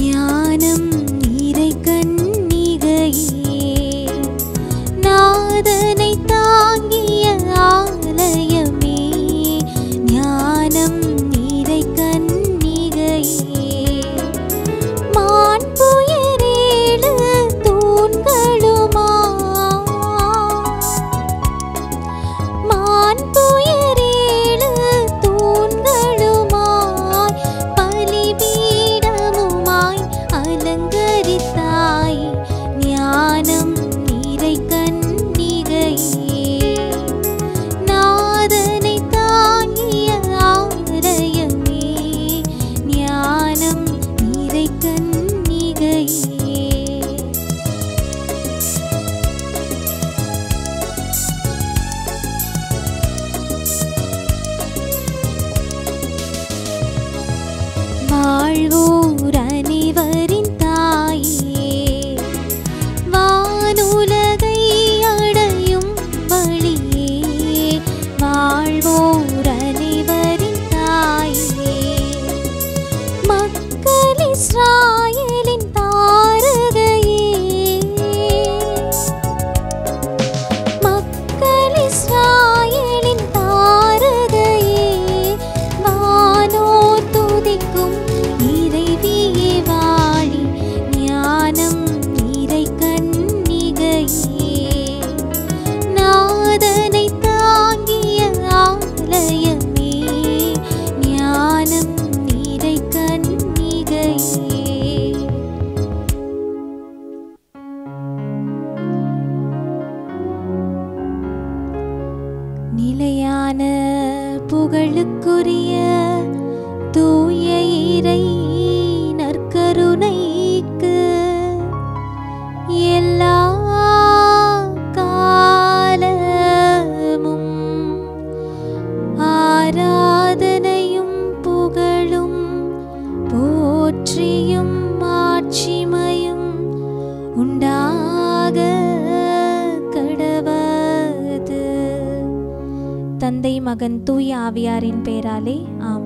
ஞானம் நீரை கன்னிகையே, நாதனை தாங்கிய ஆலயமே. ஞானம் நீரை கன்னிகையே, மாண்புயரேழு தூண்களுமா, மாண்புயரேழு தூண்களுமாய் பலிபீடமுமாய் அலங்கரித்தாய். ஞானம் நீரை கன்னிகையே, நாதனை தாங்கிய ஆலயமே. ஞானம் நீரை கன்னிகையே. வாழ்வோர் அனைவரின் தாயே, வானுலகை அடையும் வழியே. வாழ்வோர் அனைவரின் தாயே, மக்கள் இஸ்ராயேலின் தாரகையே. மக்கள் இஸ்ராயேலின் தாரகையே, வானோர் துதிக்கும் இறைவியே வாழி. ஞானம் நீரை கன்னிகையே, நாதனை தாங்கிய ஆலயமே. ஞானம் நீரை கன்னிகையே. நிலையான புகழுக்குரிய தூய இறை நற்கருணைக்கு எல்லா காலமும் ஆராதனையும் புகழும் போற்றியும் மாட்சிமையும் உண்டாக கடவது. தந்தை மகன் தூய ஆவியாரின் பேராலே ஆமென்.